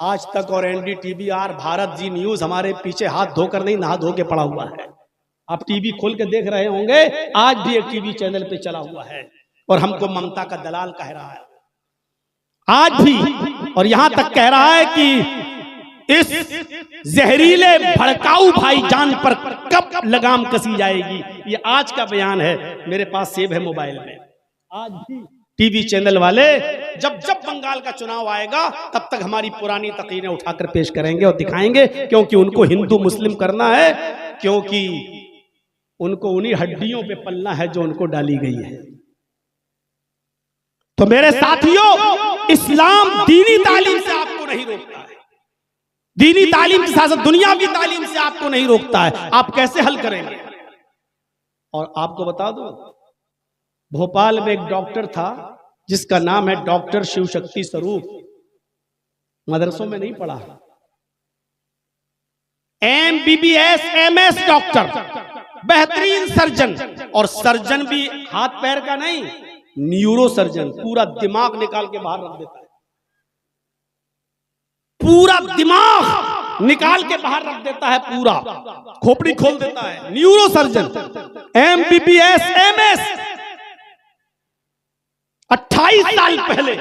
आज तक और NDTV, भारत जी न्यूज हमारे पीछे हाथ धोकर नहीं, नहा धो के पड़ा हुआ है। आप टीवी खोल के देख रहे होंगे, आज भी एक टीवी चैनल पे चला हुआ है और हमको ममता का दलाल कह रहा है आज भी, और यहां तक कह रहा है कि इस जहरीले भड़काऊ भाईजान पर कब लगाम कसी जाएगी। ये आज का बयान है, मेरे पास सेव है मोबाइल में। आज भी टीवी चैनल वाले जब जब बंगाल का चुनाव आएगा तब तक हमारी पुरानी तकरीरें उठाकर पेश करेंगे और दिखाएंगे, क्योंकि उनको हिंदू मुस्लिम करना है, क्योंकि उनको उन्हीं हड्डियों पे पलना है जो उनको डाली गई है। तो मेरे साथियों, इस्लाम दीनी तालीम से आपको नहीं रोकता है, दीनी तालीम के साथ दुनियावी तालीम से आपको नहीं रोकता है। आप कैसे हल करेंगे? और आपको बता दूं, भोपाल में एक डॉक्टर था जिसका नाम है डॉक्टर शिव शक्ति स्वरूप। मदरसों में नहीं पढ़ा, MBBS MS डॉक्टर, बेहतरीन सर्जन, और सर्जन भी हाथ पैर का नहीं, न्यूरो सर्जन, पूरा दिमाग निकाल के बाहर रख देता है, पूरा दिमाग निकाल के बाहर रख देता है, पूरा खोपड़ी खोल देता है। Neuro surgeon, MBBS MS। 28 साल पहले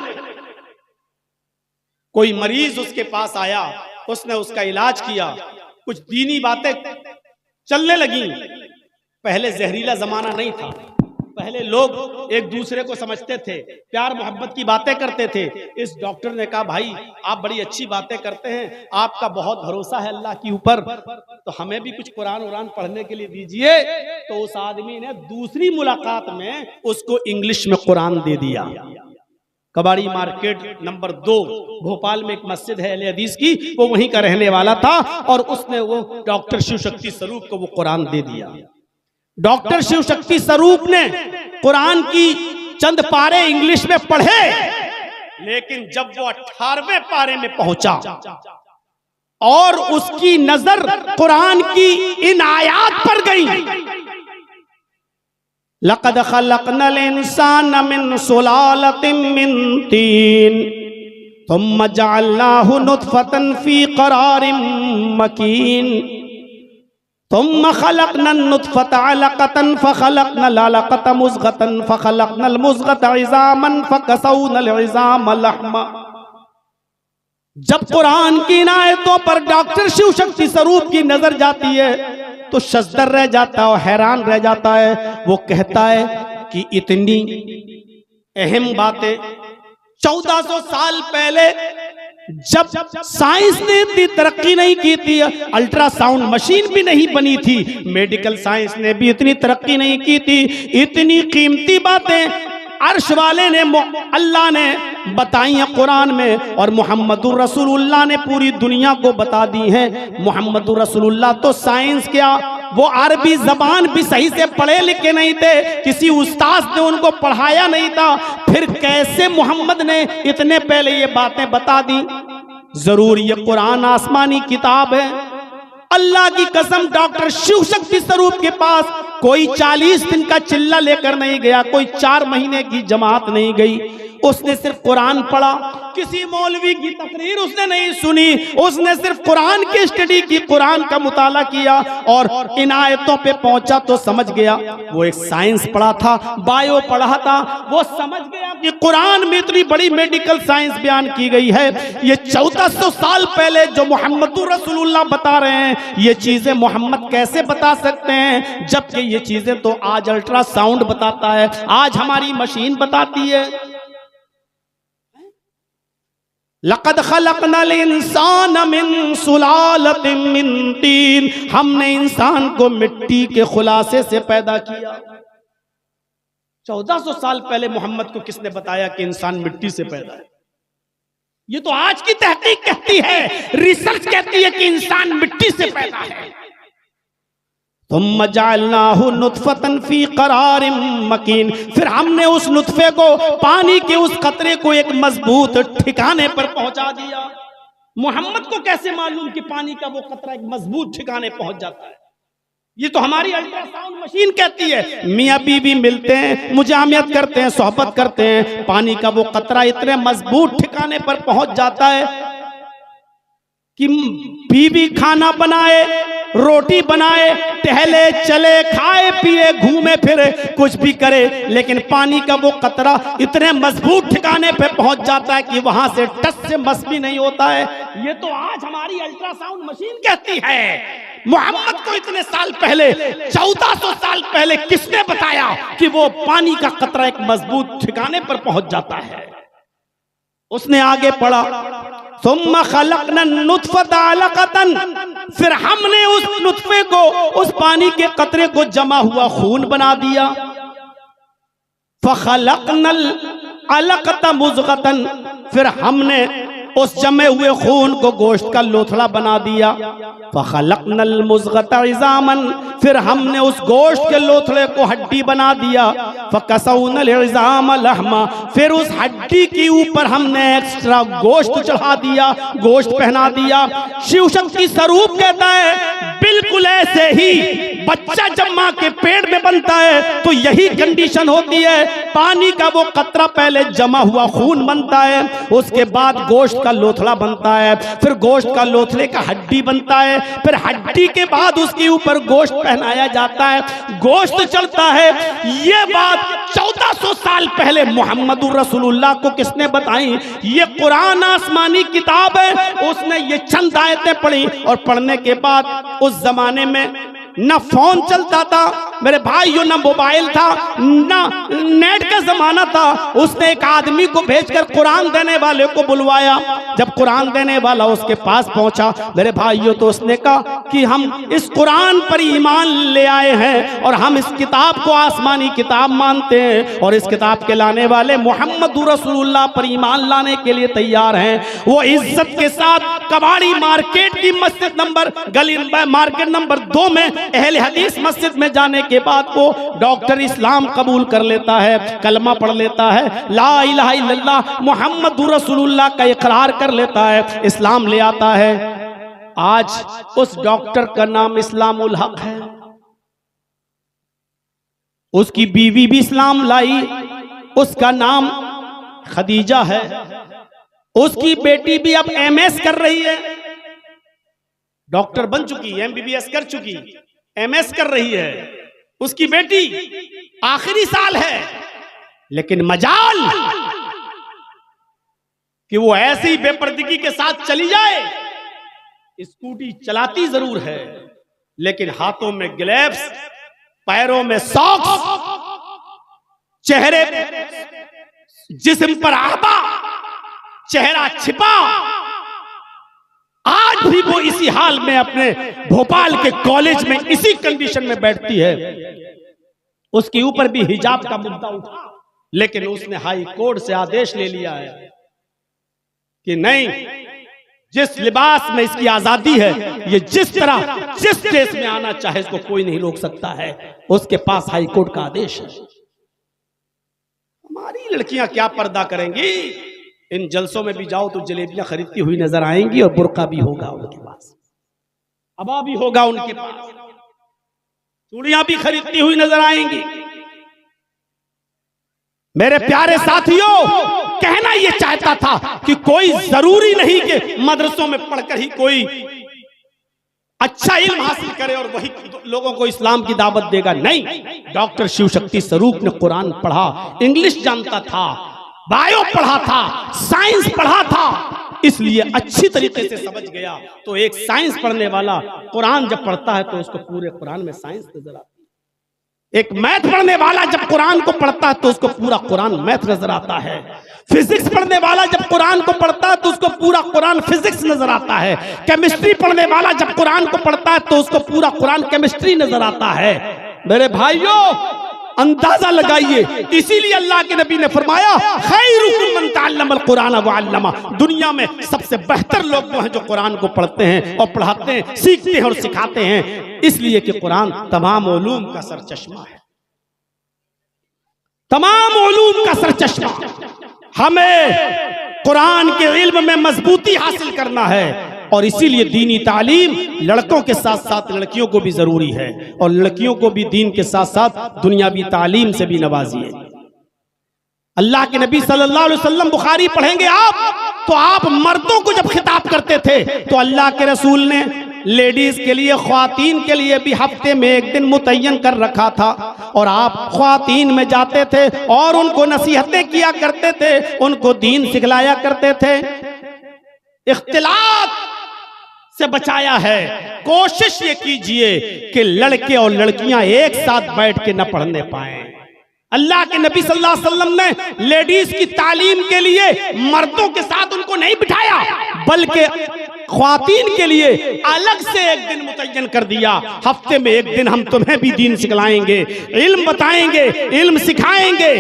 कोई मरीज उसके पास आया, उसने उसका इलाज किया, कुछ दीनी बातें चलने लगी। पहले जहरीला जमाना नहीं था, पहले लोग एक दूसरे को समझते थे, प्यार मोहब्बत की बातें करते थे। इस डॉक्टर ने कहा, भाई आप बड़ी अच्छी बातें करते हैं, आपका बहुत भरोसा है अल्लाह के ऊपर, तो हमें भी कुछ कुरान उरान पढ़ने के लिए दीजिए। तो उस आदमी ने दूसरी मुलाकात में उसको इंग्लिश में कुरान दे दिया। कबाड़ी मार्केट नंबर 2 भोपाल में एक मस्जिद है अहले हदीस की, वो वहीं का रहने वाला था, और उसने वो डॉक्टर शिव शक्ति स्वरूप को वो कुरान दे दिया। डॉक्टर शिव शक्ति स्वरूप ने कुरान की चंद पारे इंग्लिश में पढ़े, लेकिन जब वो 18वें पारे में पहुंचा और उसकी नजर कुरान की इन आयात पर गई, लक़द ख़लक़नल इंसान मिन सुलालतिन मिन तीन थुम्मा जअलनाहु नुत्फ़तन फ़ी क़रारिन मकीन तुम्मा खलक़नन नुत्फ़त अलक़तन फ़ख़लक़नल अलक़त मुज़ग़तन फ़ख़लक़नल मुज़ग़त इज़ामन फ़कसौनल इज़ाम लहमा। जब कुरान की इन आयतों पर डॉक्टर शिव शक्ति स्वरूप की नजर जाती है तो शज़दर रह जाता है और हैरान रह जाता है। वो कहता है कि इतनी अहम बातें 1400 साल पहले जब साइंस ने इतनी तरक्की नहीं की थी, अल्ट्रासाउंड मशीन भी नहीं बनी थी, मेडिकल साइंस ने भी इतनी तरक्की नहीं की थी, इतनी कीमती बातें अर्श वाले ने अल्लाह ने बताई हैं कुरान में, और मोहम्मदुर रसूलुल्लाह ने पूरी दुनिया को बता दी हैं। मोहम्मदुर रसूलुल्लाह तो साइंस क्या, वो अरबी जबान भी सही से पढ़े लिखे नहीं थे, किसी उस्ताद ने उनको पढ़ाया नहीं था, फिर कैसे मोहम्मद ने इतने पहले ये बातें बता दी? जरूर ये कुरान आसमानी किताब है। अल्लाह की कसम, डॉक्टर शिव शक्ति स्वरूप के पास कोई 40 दिन का चिल्ला लेकर नहीं गया, कोई 4 महीने की जमात नहीं गई, उसने सिर्फ कुरान पढ़ा, किसी मौलवी की तकरीर उसने नहीं सुनी, उसने सिर्फ कुरान की स्टडी की, कुरान का मुताला किया और इन आयतों पे पहुंचा तो समझ गया। वो एक साइंस पढ़ा था, बायो पढ़ा था, वो समझ गया कि कुरान में इतनी बड़ी मेडिकल साइंस बयान की गई है। ये 1400 साल पहले जो मोहम्मदुर रसूलुल्लाह बता रहे हैं, ये चीजें मोहम्मद कैसे बता सकते हैं, जबकि ये चीजें तो आज अल्ट्रासाउंड बताता है, आज हमारी मशीन बताती है। लक़द ख़लक़नल इंसान मिन सुलालतिन मिन तीन, हमने इंसान को मिट्टी के खुलासे से पैदा किया। 1400 साल पहले मोहम्मद को किसने बताया कि इंसान मिट्टी से पैदा है? ये तो आज की तहकीक कहती है, रिसर्च कहती है कि इंसान मिट्टी से पैदा है। तुम्मा जअलनाहु नुत्फ़तन फ़ी क़रारिन मकीन, फिर हमने उस नुत्फे को, पानी के उस कतरे को एक मजबूत ठिकाने पर पहुंचा दिया। मोहम्मद को कैसे मालूम कि पानी का वो कतरा एक मजबूत ठिकाने पहुंच जाता है? ये तो हमारी अल्ट्रासाउंड मशीन कहती है। मियाँ बीवी मिलते हैं, मुजामियत करते हैं, सोहबत करते हैं, पानी का वो कतरा इतने मजबूत ठिकाने पर पहुंच जाता है कि बीवी खाना बनाए रोटी बनाए, टहले चले, खाए पिए, घूमे फिरे, कुछ भी करे, लेकिन पानी का वो कतरा इतने मजबूत ठिकाने पे पहुंच जाता है कि वहां से टच से मस भी नहीं होता है। ये तो आज हमारी अल्ट्रासाउंड मशीन कहती है। मोहम्मद को इतने साल पहले, 1400 साल पहले किसने बताया कि वो पानी का कतरा एक मजबूत ठिकाने पर पहुंच जाता है? उसने आगे पढ़ा, सुम्मा खलकना नुत्फता अलकतन, फिर हमने उस नुत्फे को, उस पानी के कतरे को जमा हुआ खून बना दिया। फखलकनल अलकता मुज़गतन, फिर हमने उस जमे हुए खून को गोश्त का लोथड़ा बना दिया। फखलकनल मुज़गता इज़ामन, फिर हमने उस गोश्त के लोथड़े को हड्डी बना दिया। फकसौनल इज़ाम लहमा, फिर उस हड्डी के ऊपर हमने एक्स्ट्रा गोश्त चढ़ा दिया, गोश्त पहना दिया। शिव शक्ति स्वरूप कहता है बिल्कुल ऐसे ही बच्चा जब मां के पेट में बनता है तो यही कंडीशन होती है। पानी का वो कतरा पहले जमा हुआ खून बनता है, उसके बाद गोश्त का लोथड़ा बनता है, फिर गोश्त का लोथड़े का हड्डी बनता है, फिर हड्डी के बाद उसके ऊपर गोश्त पहनाया जाता है, गोश्त चढ़ता है। ये बात 1400 साल पहले मोहम्मदुर रसूलुल्लाह को किसने बताई? ये कुरान आसमानी किताब है। उसने ये चंद आयतें पढ़ी और पढ़ने के बाद उस जमाने में ना फोन चलता था मेरे भाइयों, ना मोबाइल था, ना नेट का जमाना था। उसने एक आदमी को भेजकर कुरान देने वाले को बुलवाया। जब कुरान देने वाला उसके पास पहुंचा मेरे भाइयों, तो उसने कहा कि हम इस कुरान पर ईमान ले आए हैं और हम इस किताब को आसमानी किताब मानते हैं और इस किताब के लाने वाले मोहम्मदुर रसूलुल्लाह पर ईमान लाने के लिए तैयार हैं। वो इज्जत के साथ कबाड़ी मार्केट की मस्जिद नंबर गली मार्केट नंबर 2 में अहले हदीस मस्जिद में जाने के बाद वो डॉक्टर इस्लाम कबूल कर लेता है, कलमा पढ़ लेता है, ला इलाहा इल्लल्लाह मुहम्मदुर रसूलुल्लाह का इकरार कर लेता है, इस्लाम ले आता है। आज उस डॉक्टर का नाम इस्लामुल हक है। उसकी बीवी भी इस्लाम लाई, उसका नाम खदीजा है। उसकी बेटी भी अब एमएस कर रही है, डॉक्टर बन चुकी, एमबीबीएस कर चुकी, एमएस कर रही है। उसकी बेटी आखिरी साल है, लेकिन मजाल कि वो ऐसी बेपर्दगी के साथ चली जाए। स्कूटी चलाती जरूर है, लेकिन हाथों में ग्लव्स, पैरों में सॉक्स, चेहरे जिस्म पर आबा, चेहरा छिपा। आज भी वो इसी हाल में अपने भोपाल के कॉलेज में इसी कंडीशन में बैठती है। उसके ऊपर भी हिजाब का मुद्दा उठा, लेकिन उसने हाई कोर्ट से आदेश ले लिया है कि नहीं, जिस लिबास में इसकी आजादी है, ये जिस तरह जिस देश में आना चाहे इसको कोई नहीं रोक सकता है। उसके पास हाई कोर्ट का आदेश है। हमारी लड़कियां क्या पर्दा करेंगी? इन जलसों में भी जाओ तो जलेबियां खरीदती हुई नजर आएंगी और बुर्का भी होगा उनके पास, अबा भी होगा उनके पास, चूड़ियां भी खरीदती हुई नजर आएंगी। मेरे प्यारे साथियों, कहना यह चाहता था कि कोई जरूरी नहीं कि मदरसों में पढ़कर ही कोई अच्छा इल्म हासिल करे और वही लोगों को इस्लाम की दावत देगा। नहीं, डॉक्टर शिव शक्ति स्वरूप ने कुरान पढ़ा, इंग्लिश जानता था, बायो पढ़ा था, साइंस पढ़ा था, इसलिए अच्छी तरीके से समझ गया। तो एक साइंस पढ़ने वाला कुरान जब पढ़ता है तो उसको पूरे कुरान में साइंस नजर आती है। एक मैथ पढ़ने वाला जब कुरान को पढ़ता है तो उसको पूरा कुरान मैथ नजर आता है। फिजिक्स पढ़ने वाला जब कुरान को पढ़ता है तो उसको पूरा कुरान फिजिक्स नजर आता है। केमिस्ट्री पढ़ने वाला जब कुरान को पढ़ता है तो उसको पूरा कुरान केमिस्ट्री नजर आता है। मेरे भाइयों, अंदाजा लगाइए, इसीलिए अल्लाह के नबी ने फरमाया खैरुकुम मन तअल्लमल कुरान व अल्लमा, दुनिया में सबसे बेहतर लोग वो हैं जो कुरान को पढ़ते हैं और पढ़ाते हैं, सीखते हैं और सिखाते हैं। इसलिए कि कुरान तमाम उलूम का सरचश्मा है, तमाम उलूम का सरचश्मा। हमें कुरान के इल्म में मजबूती हासिल करना है और इसीलिए दीनी तालीम लड़कों के साथ साथ लड़कियों को भी जरूरी है और लड़कियों को भी दीन के साथ साथ दुनियावी तालीम से भी नवाजिए। अल्लाह के नबी सल्लल्लाहु अलैहि वसल्लम, बुखारी पढ़ेंगे आप तो आप मर्दों को जब खिताब करते थे तो अल्लाह के रसूल ने लेडीज के लिए, ख्वातीन के लिए भी हफ्ते में एक दिन मुतय्यन कर रखा था, और आप ख्वातीन में जाते थे और उनको नसीहतें किया करते थे, उनको दीन सिखलाया करते थे। इख्तिलात से बचाया है। कोशिश ये कीजिए कि लड़के और लड़कियां एक साथ बैठ के न पढ़ने पाए। अल्लाह के नबी सल्लल्लाहु अलैहि वसल्लम ने लेडीज की तालीम के लिए मर्दों के साथ उनको नहीं बिठाया, बल्कि ख्वातीन के लिए अलग से एक दिन मुतय्यन कर दिया। हफ्ते में एक दिन हम तुम्हें भी दीन सिखलाएंगे, इल्म बताएंगे, इल्म सिखाएंगे।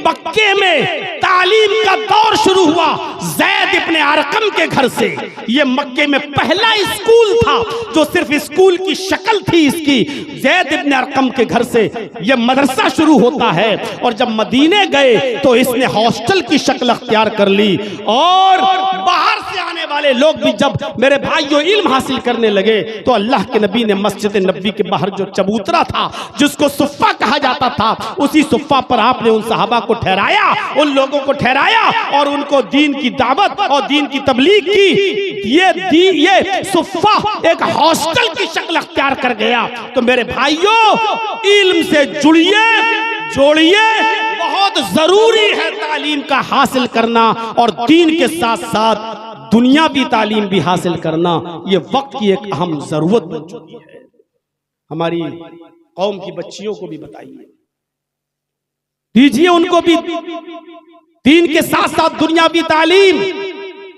मक्के में तालीम का दौर शुरू हुआ ज़ैद इब्ने अरकम के घर से। ये मक्के में पहला स्कूल था जो सिर्फ स्कूल की शक्ल थी इसकी। ज़ैद इब्ने अरकम के घर से यह मदरसा शुरू होता है, और जब मदीने गए तो इसने हॉस्टल की शक्ल अख्तियार कर ली, और बाहर से आने वाले लोग भी जब मेरे भाइयों इल्म हासिल करने लगे तो अल्लाह के नबी ने मस्जिद नबी के बाहर जो चबूतरा था जिसको सुफ़ा कहा जाता था, उसी सुफ़ा पर आपने उन सहाबा को ठहराया, उन लोगों को ठहराया और उनको दीन की दावत और दीन की तबलीग की। ये सुफ़ा एक हॉस्टल की शक्ल अख्तियार कर गया। तो मेरे भाइयों, इल्म से जुड़िए, जोड़िए। बहुत जरूरी है तालीम का हासिल करना, और दीन के साथ साथ दुनियावी तालीम भी हासिल करना। ये वक्त की एक अहम जरूरत बन चुकी है। हमारी कौम की बच्चियों को भी बताइए, दीजिए उनको भी दीन के साथ साथ दुनियावी तालीम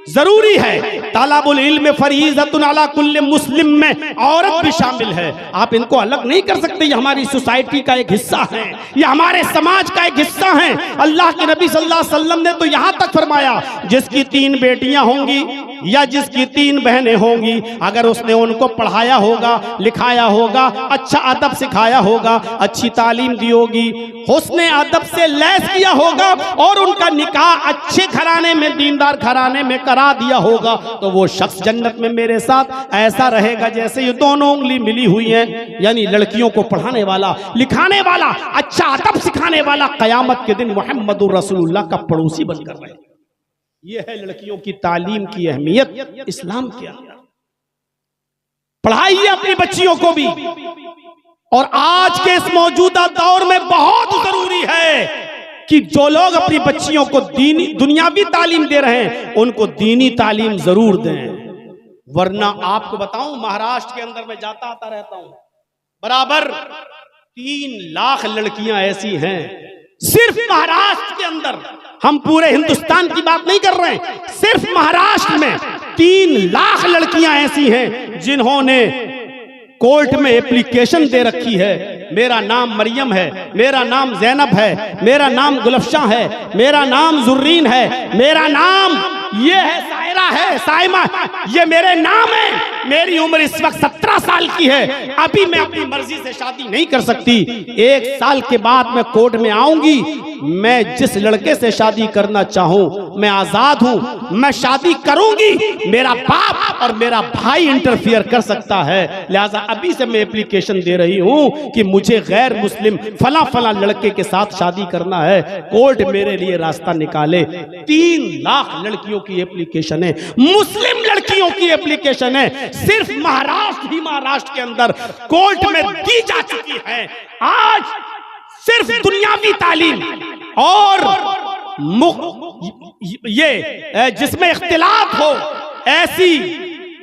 जरूरी है। तालाबुल इल्म फरीज़तुन अला कुल्ले मुस्लिम में औरत भी शामिल है। आप इनको अलग नहीं कर सकते। ये हमारी सोसाइटी का एक हिस्सा है, ये हमारे समाज का एक हिस्सा है। अल्लाह के नबी सल्लल्लाहु अलैहि वसल्लम ने तो यहाँ तक फरमाया, जिसकी 3 बेटियां होंगी या जिसकी 3 बहनें होंगी, अगर उसने उनको पढ़ाया होगा, लिखाया होगा, अच्छा अदब सिखाया होगा, अच्छी तालीम दी होगी, हुस्ने अदब से लैस किया होगा, और उनका निकाह अच्छे घराने में, दीनदार घराने में करा दिया होगा, तो वो शख्स जन्नत में मेरे साथ ऐसा रहेगा जैसे ये दोनों उंगली मिली हुई हैं। यानी लड़कियों को पढ़ाने वाला, लिखाने वाला, अच्छा अदब सिखाने वाला क़यामत के दिन मुहम्मदुर रसूलुल्लाह का पड़ोसी बनकर रहे। ये है लड़कियों की तालीम की अहमियत इस्लाम के अंदर। पढ़ाइए अपनी बच्चियों को भी, और आज के इस मौजूदा दौर में बहुत जरूरी है कि जो लोग अपनी बच्चियों को दीनी दुनियावी तालीम दे रहे हैं उनको दीनी तालीम जरूर दें। वरना आपको बताऊं, महाराष्ट्र के अंदर मैं जाता आता रहता हूं, बराबर 3 लाख लड़कियां ऐसी हैं सिर्फ महाराष्ट्र के अंदर। हम पूरे हिंदुस्तान की बात नहीं कर रहे हैं, सिर्फ महाराष्ट्र में 3 लाख लड़कियां ऐसी हैं जिन्होंने कोर्ट में एप्लीकेशन दे रखी है, मेरा नाम मरियम है, मेरा नाम जैनब है, मेरा नाम गुलफशा है, मेरा नाम जुर्रीन है, मेरा नाम ये है, सायरा है, साइमा, ये मेरे नाम है। मेरी उम्र इस वक्त 17 साल की है, अभी मैं अपनी मर्जी से शादी नहीं कर सकती। 1 साल के बाद मैं कोर्ट में आऊंगी, मैं जिस लड़के से शादी करना चाहूं मैं आजाद हूं, मैं शादी करूंगी। मेरा बाप और मेरा भाई इंटरफियर कर सकता है, लिहाजा अभी से मैं एप्लीकेशन दे रही हूं कि मुझे गैर मुस्लिम फला फला लड़के के साथ शादी करना है, कोर्ट मेरे लिए रास्ता निकाले। 3 लाख लड़कियों की एप्लीकेशन है, मुस्लिम लड़कियों की एप्लीकेशन है, सिर्फ महाराष्ट्र ही महाराष्ट्र के अंदर कोर्ट में दी जा चुकी है। आज सिर्फ दुनियावी तालीम और ये जिसमें इख्तिलाफ हो, ऐसी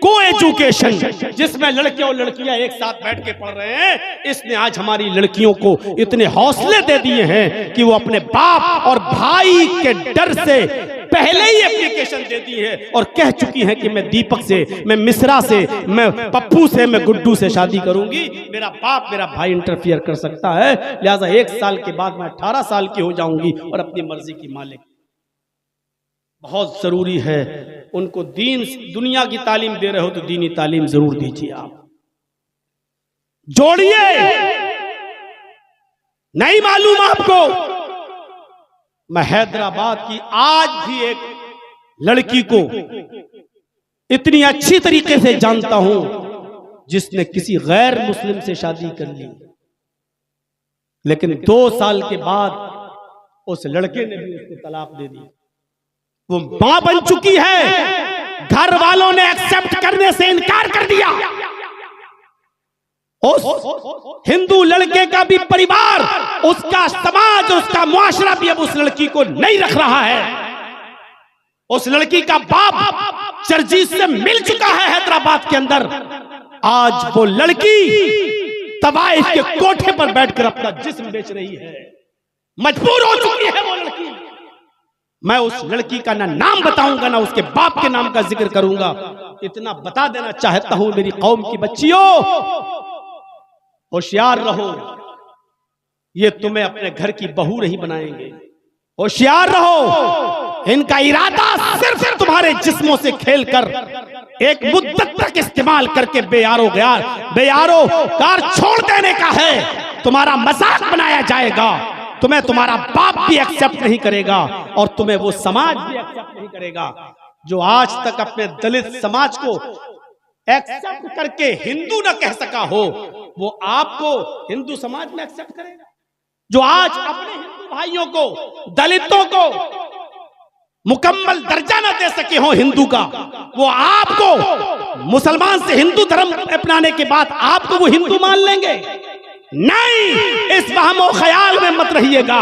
को एजुकेशन जिसमें लड़के और लड़कियां एक साथ बैठ के पढ़ रहे हैं, इसने आज हमारी लड़कियों को इतने हौसले दे दिए हैं कि वो अपने बाप और भाई के डर से पहले ही एप्लीकेशन दे दी है और कह चुकी हैं कि मैं दीपक से, मैं मिश्रा से, मैं पप्पू से, मैं गुड्डू से शादी करूंगी। मेरा बाप, मेरा भाई इंटरफियर कर सकता है, लिहाजा 1 साल के बाद मैं 18 साल की हो जाऊंगी और अपनी मर्जी की मालिक। बहुत जरूरी है उनको दीन, दुनिया की तालीम दे रहे हो तो दीनी तालीम जरूर दीजिए। आप जोड़िए। नहीं मालूम आपको, मैं हैदराबाद की आज भी एक लड़की को इतनी अच्छी तरीके से जानता हूं जिसने किसी गैर मुस्लिम से शादी कर ली, लेकिन 2 साल के बाद उस लड़के ने भी उसको तलाक दे दी। वो मां बन चुकी है, घर वालों ने एक्सेप्ट करने से इनकार कर दिया, उस हिंदू लड़के का भी परिवार, उसका समाज, उसका मुआशरा भी अब उस लड़की को नहीं रख रहा है। उस लड़की का बाप चर्चित से मिल चुका है हैदराबाद के अंदर। आज वो लड़की तवाइफ के कोठे पर बैठकर अपना जिस्म बेच रही है, मजबूर हो चुकी है वो लड़की। मैं उस लड़की का ना नाम बताऊंगा ना उसके बाप के नाम का जिक्र करूंगा। इतना बता देना चाहता हूं मेरी कौम की बच्चियों, होशियार रहो, ये तुम्हें अपने घर की बहू नहीं बनाएंगे। होशियार रहो, इनका इरादा सिर्फ तुम्हारे जिस्मों से खेलकर एक मुद्दत तक इस्तेमाल करके बेयारो कार छोड़ देने का है। तुम्हारा मजाक बनाया जाएगा, तुम्हें तुम्हारा बाप भी एक्सेप्ट नहीं करेगा और तुम्हें वो समाज भी एक्सेप्ट नहीं करेगा जो आज तक अपने दलित समाज को एक्सेप्ट करके हिंदू न कह सका हो, वो आपको हिंदू समाज में एक्सेप्ट करेगा। जो आज अपने हिंदू भाइयों को, दलितों को मुकम्मल दर्जा न दे सके हो हिंदू का, वो आपको मुसलमान से हिंदू धर्म अपनाने के बाद आपको वो हिंदू मान लेंगे? नहीं, इस वहमो ख्याल में मत रहिएगा,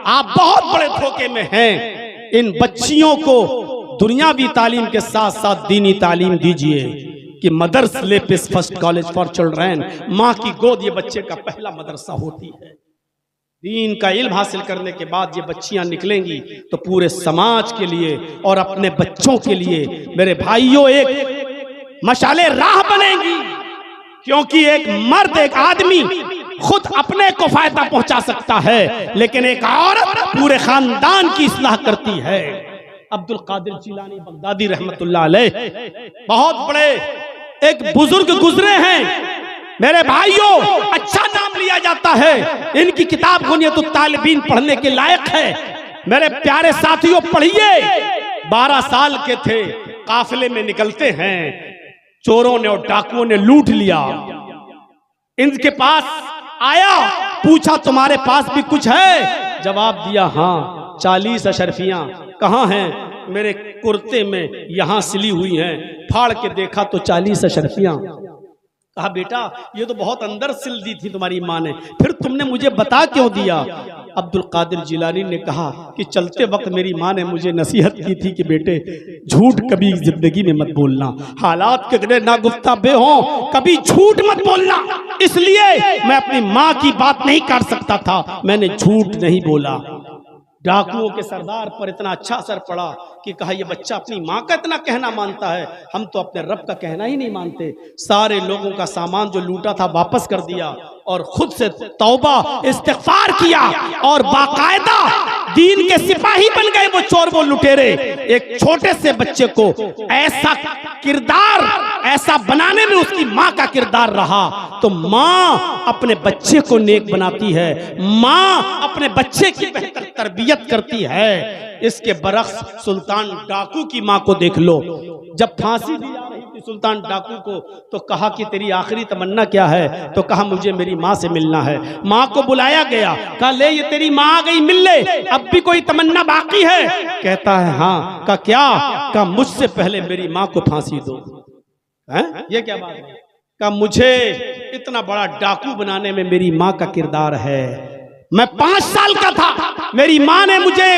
आप बहुत बड़े धोखे में हैं। इन बच्चियों को दुनियावी तालीम के साथ साथ दीनी तालीम दीजिए कि mother's lap is first college for children, माँ की गोद ये बच्चे का पहला मदरसा होती है। दीन का इल्म हासिल करने के बाद ये बच्चियां निकलेंगी तो पूरे समाज के लिए और अपने बच्चों के लिए मेरे भाइयों एक मशाले राह बनेंगी। क्योंकि एक मर्द, एक आदमी खुद अपने को फायदा पहुंचा सकता है, लेकिन एक औरत पूरे खानदान की इस्लाह करती है। अब्दुल कादिर जिलानी बगदादी रहमतुल्लाह अलैह बहुत बड़े एक बुजुर्ग गुजरे हैं मेरे भाइयों, अच्छा नाम लिया जाता है। इनकी किताब बुनियतुत तालिबीन पढ़ने के लायक है। मेरे प्यारे साथियों, पढ़िए। 12 साल के थे, काफिले में निकलते हैं, चोरों ने और डाकुओं ने लूट लिया। इनके पास आया, पूछा तुम्हारे पास भी कुछ है? जवाब दिया हाँ, 40 अशरफियां। कहाँ हैं? मेरे कुर्ते में यहां सिली हुई हैं। फाड़ के देखा तो 40 अशरफियां। कहा बेटा ये तो बहुत अंदर सिल दी थी तुम्हारी माँ ने, फिर तुमने मुझे बता क्यों दिया? अब्दुल कादिर जिलानी ने कहा कि चलते वक्त मेरी माँ ने मुझे नसीहत की थी कि बेटे झूठ कभी जिंदगी में मत बोलना, हालात कितने नागुफ्ताबे हों, कभी झूठ मत बोलना। इसलिए मैं अपनी माँ की बात नहीं कर सकता था, मैंने झूठ नहीं बोला। डाकुओं के सरदार पर इतना अच्छा असर पड़ा कि कहा ये बच्चा अपनी माँ का इतना कहना मानता है, हम तो अपने रब का कहना ही नहीं मानते। सारे लोगों का सामान जो लूटा था वापस कर दिया और खुद से तौबा इस्तिग़फ़ार किया और बाकायदा दीन के सिपाही बन गए वो चोर, वो लुटेरे। एक छोटे से बच्चे को ऐसा किरदार, ऐसा बनाने में उसकी माँ का किरदार रहा। तो माँ अपने बच्चे को नेक बनाती है, माँ अपने बच्चे की बेहतर तरबियत करती है। इसके बरक्स सुल्तान डाकू की माँ को देख लो, जब फांसी दी जा रही थी सुल्तान डाकू को तो कहा कि तेरी आखिरी तमन्ना क्या है? तो कहा मुझे मेरी माँ से मिलना है। माँ को बुलाया गया, कहा ले ये तेरी माँ आ गई, मिल ले, अब भी कोई तमन्ना बाकी है? कहता है हाँ। कहा क्या? कहा मुझसे पहले मेरी माँ को फांसी दो। हैं? ये क्या बात है? कहा मुझे इतना बड़ा डाकू बनाने में मेरी माँ का किरदार है। मैं 5 साल का था, मेरी माँ ने मुझे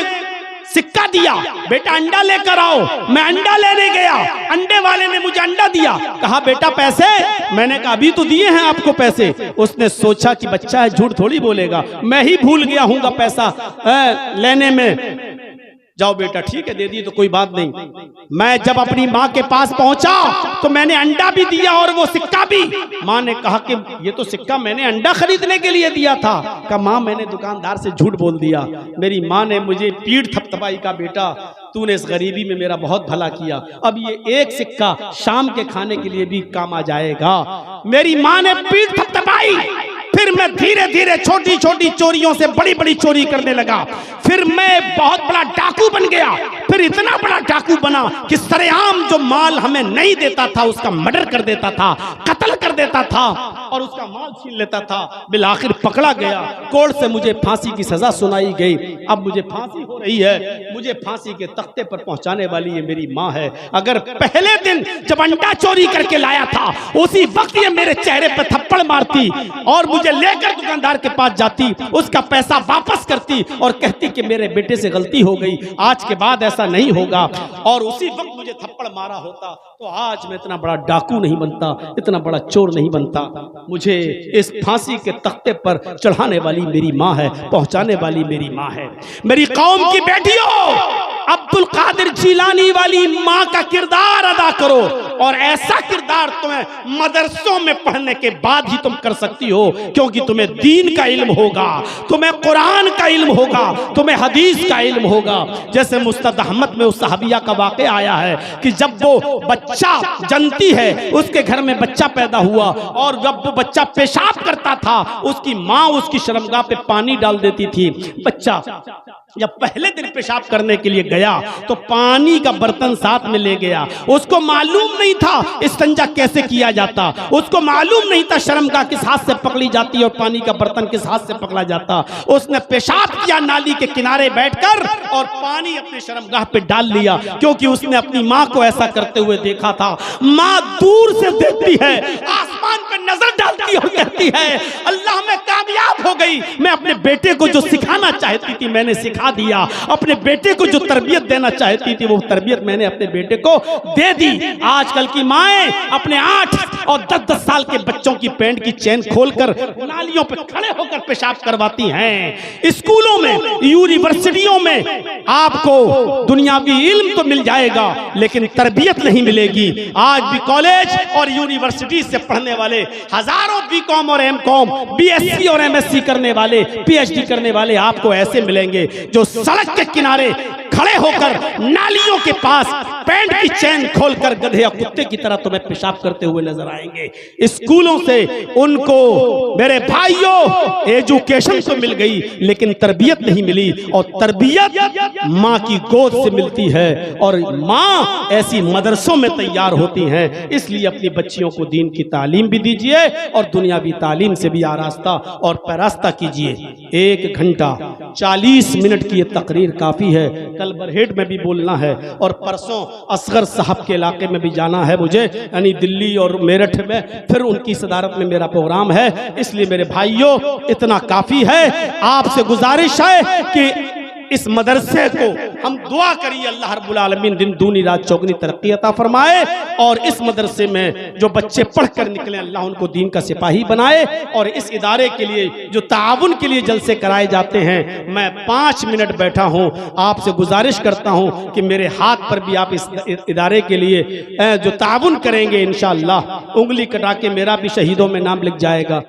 सिक्का दिया, बेटा अंडा लेकर आओ। मैं अंडा लेने गया, अंडे वाले ने मुझे अंडा दिया, कहा बेटा पैसे? मैंने कहा अभी तो दिए हैं आपको पैसे। उसने सोचा कि बच्चा है, झूठ थोड़ी बोलेगा, मैं ही भूल गया हूँगा पैसा लेने में। जाओ बेटा, ठीक है दे दी तो कोई बात नहीं। मैं जब अपनी माँ के पास पहुंचा तो मैंने अंडा भी दिया और वो सिक्का भी। माँ ने कहा कि ये तो सिक्का मैंने अंडा खरीदने के लिए दिया था। कहा माँ मैंने दुकानदार से झूठ बोल दिया। मेरी माँ ने मुझे पीठ थपथपाई, का बेटा तूने इस गरीबी में मेरा बहुत भला किया, अब ये एक सिक्का शाम के खाने के लिए भी काम आ जाएगा। मेरी माँ ने पीठ थपथपाई। फिर मैं धीरे धीरे छोटी छोटी चोरियों से बड़ी बड़ी चोरी करने लगा। फिर मैं बहुत बड़ा डाकू बन गया। फिर इतना बड़ा डाकू बना कि सरेआम जो माल हमें नहीं देता था उसका मर्डर कर देता था, कत्ल कत्ल कर देता था और उसका माल छीन लेता था। बिल आखिर पकड़ा गया, कोर्ट से मुझे फांसी की सजा सुनाई गई। अब मुझे फांसी हो रही है, मुझे फांसी के तख्ते पर पहुंचाने वाली ये मेरी माँ है। अगर पहले दिन जब अंडा चोरी करके लाया था उसी वक्त ये मेरे चेहरे पर थप्पड़ मारती और मुझे लेकर दुकानदार के पास जाती, उसका पैसा वापस करती और कहती कि मेरे बेटे से गलती हो गई, आज के बाद ऐसा नहीं होगा, और उसी वक्त मुझे थप्पड़ मारा होता तो आज मैं इतना बड़ा डाकू नहीं बनता, इतना बड़ा चोर नहीं बनता। मुझे इस फांसी के तख्ते पर चढ़ाने वाली मेरी माँ है, पहुंचाने वाली मेरी माँ है। मेरी कौम की बेटियों, अब्दुल कादिर जिलानी वाली माँ का किरदार अदा करो, और ऐसा किरदार तुम्हें मदरसों में पढ़ने के बाद ही तुम कर सकती हो, क्योंकि तुम्हें दीन का इल्म होगा, तुम्हें कुरान का इल्म होगा, तुम्हें हदीस का इल्म होगा। जैसे मुस्तद अहमद में उस सहाबिया का वाक़या आया है कि जब वो बच्चा जनती है, उसके घर में बच्चा पैदा हुआ और जब वो बच्चा पेशाब करता था उसकी माँ उसकी शर्मगाह पे पानी डाल देती थी। बच्चा जब पहले दिन पेशाब करने के लिए गया तो पानी का बर्तन साथ में ले गया। उसको मालूम नहीं था इस्तिंजा कैसे किया जाता, उसको मालूम नहीं था शर्मगाह किस हाथ से पकड़ी जाती और पानी का बर्तन किस हाथ से पकड़ा जाता। उसने पेशाब किया नाली के किनारे बैठकर और पानी अपने शर्मगाह पे डाल लिया, क्योंकि उसने अपनी माँ को ऐसा करते हुए देखा था। माँ दूर से देखती है, आसमान पे नजर डालती और कहती है अल्लाह मैं कामयाब हो गई, मैं अपने बेटे को जो सिखाना चाहती थी मैंने सिखा दिया, अपने बेटे को जो तरबियत देना चाहती थी वो तरबियत मैंने अपने बेटे को दे दी। आजकल की माएं अपने 8 और 10-10 साल के बच्चों की पैंट की चेन खोलकर नालियों पर खड़े होकर पेशाब करवाती हैं। स्कूलों में, यूनिवर्सिटियों में आपको दुनियावी इल्म तो मिल जाएगा लेकिन तरबियत नहीं मिलेगी। आज भी कॉलेज और यूनिवर्सिटी से पढ़ने वाले हजारों बीकॉम और एमकॉम, बीएससी और एमएससी करने वाले, पीएचडी करने वाले आपको ऐसे मिलेंगे जो सड़क के किनारे खड़े होकर नालियों के पास पैंट की चेन खोलकर गधे या कुत्ते की तरह तुम्हें पेशाब करते हुए नजर आएंगे। स्कूलों से उनको मेरे भाइयों एजुकेशन तो मिल गई लेकिन तरबियत नहीं मिली, और तरबियत माँ की गोद से मिलती है और माँ ऐसी मदरसों में तैयार होती हैं। इसलिए अपनी बच्चियों को दीन की तालीम भी दीजिए और दुनियावी तालीम से भी आरास्ता और पैरास्ता कीजिए। 1 घंटा 40 मिनट की ये तकरीर काफी है। कल बरहेट में भी बोलना है और परसों असगर साहब के इलाके में भी जाना है मुझे, यानी दिल्ली और मेरठ में, फिर उनकी सदारत में मेरा प्रोग्राम है। इसलिए मेरे भाइयों इतना काफी है। आपसे गुजारिश है कि इस मदरसे को हम दुआ करिए अल्लाह रब्बुल आलमीन दिन दूनी रात चौगनी तरक्की अता फरमाए, और इस मदरसे में जो बच्चे पढ़कर निकले अल्लाह उनको दीन का सिपाही बनाए। और इस इदारे के लिए जो ताउन के लिए जलसे कराए जाते हैं, मैं 5 मिनट बैठा हूं, आपसे गुजारिश करता हूं कि मेरे हाथ पर भी आप इस इदारे के लिए जो ताउन करेंगे इंशाअल्लाह उंगली कटा के मेरा भी शहीदों में नाम लिख जाएगा।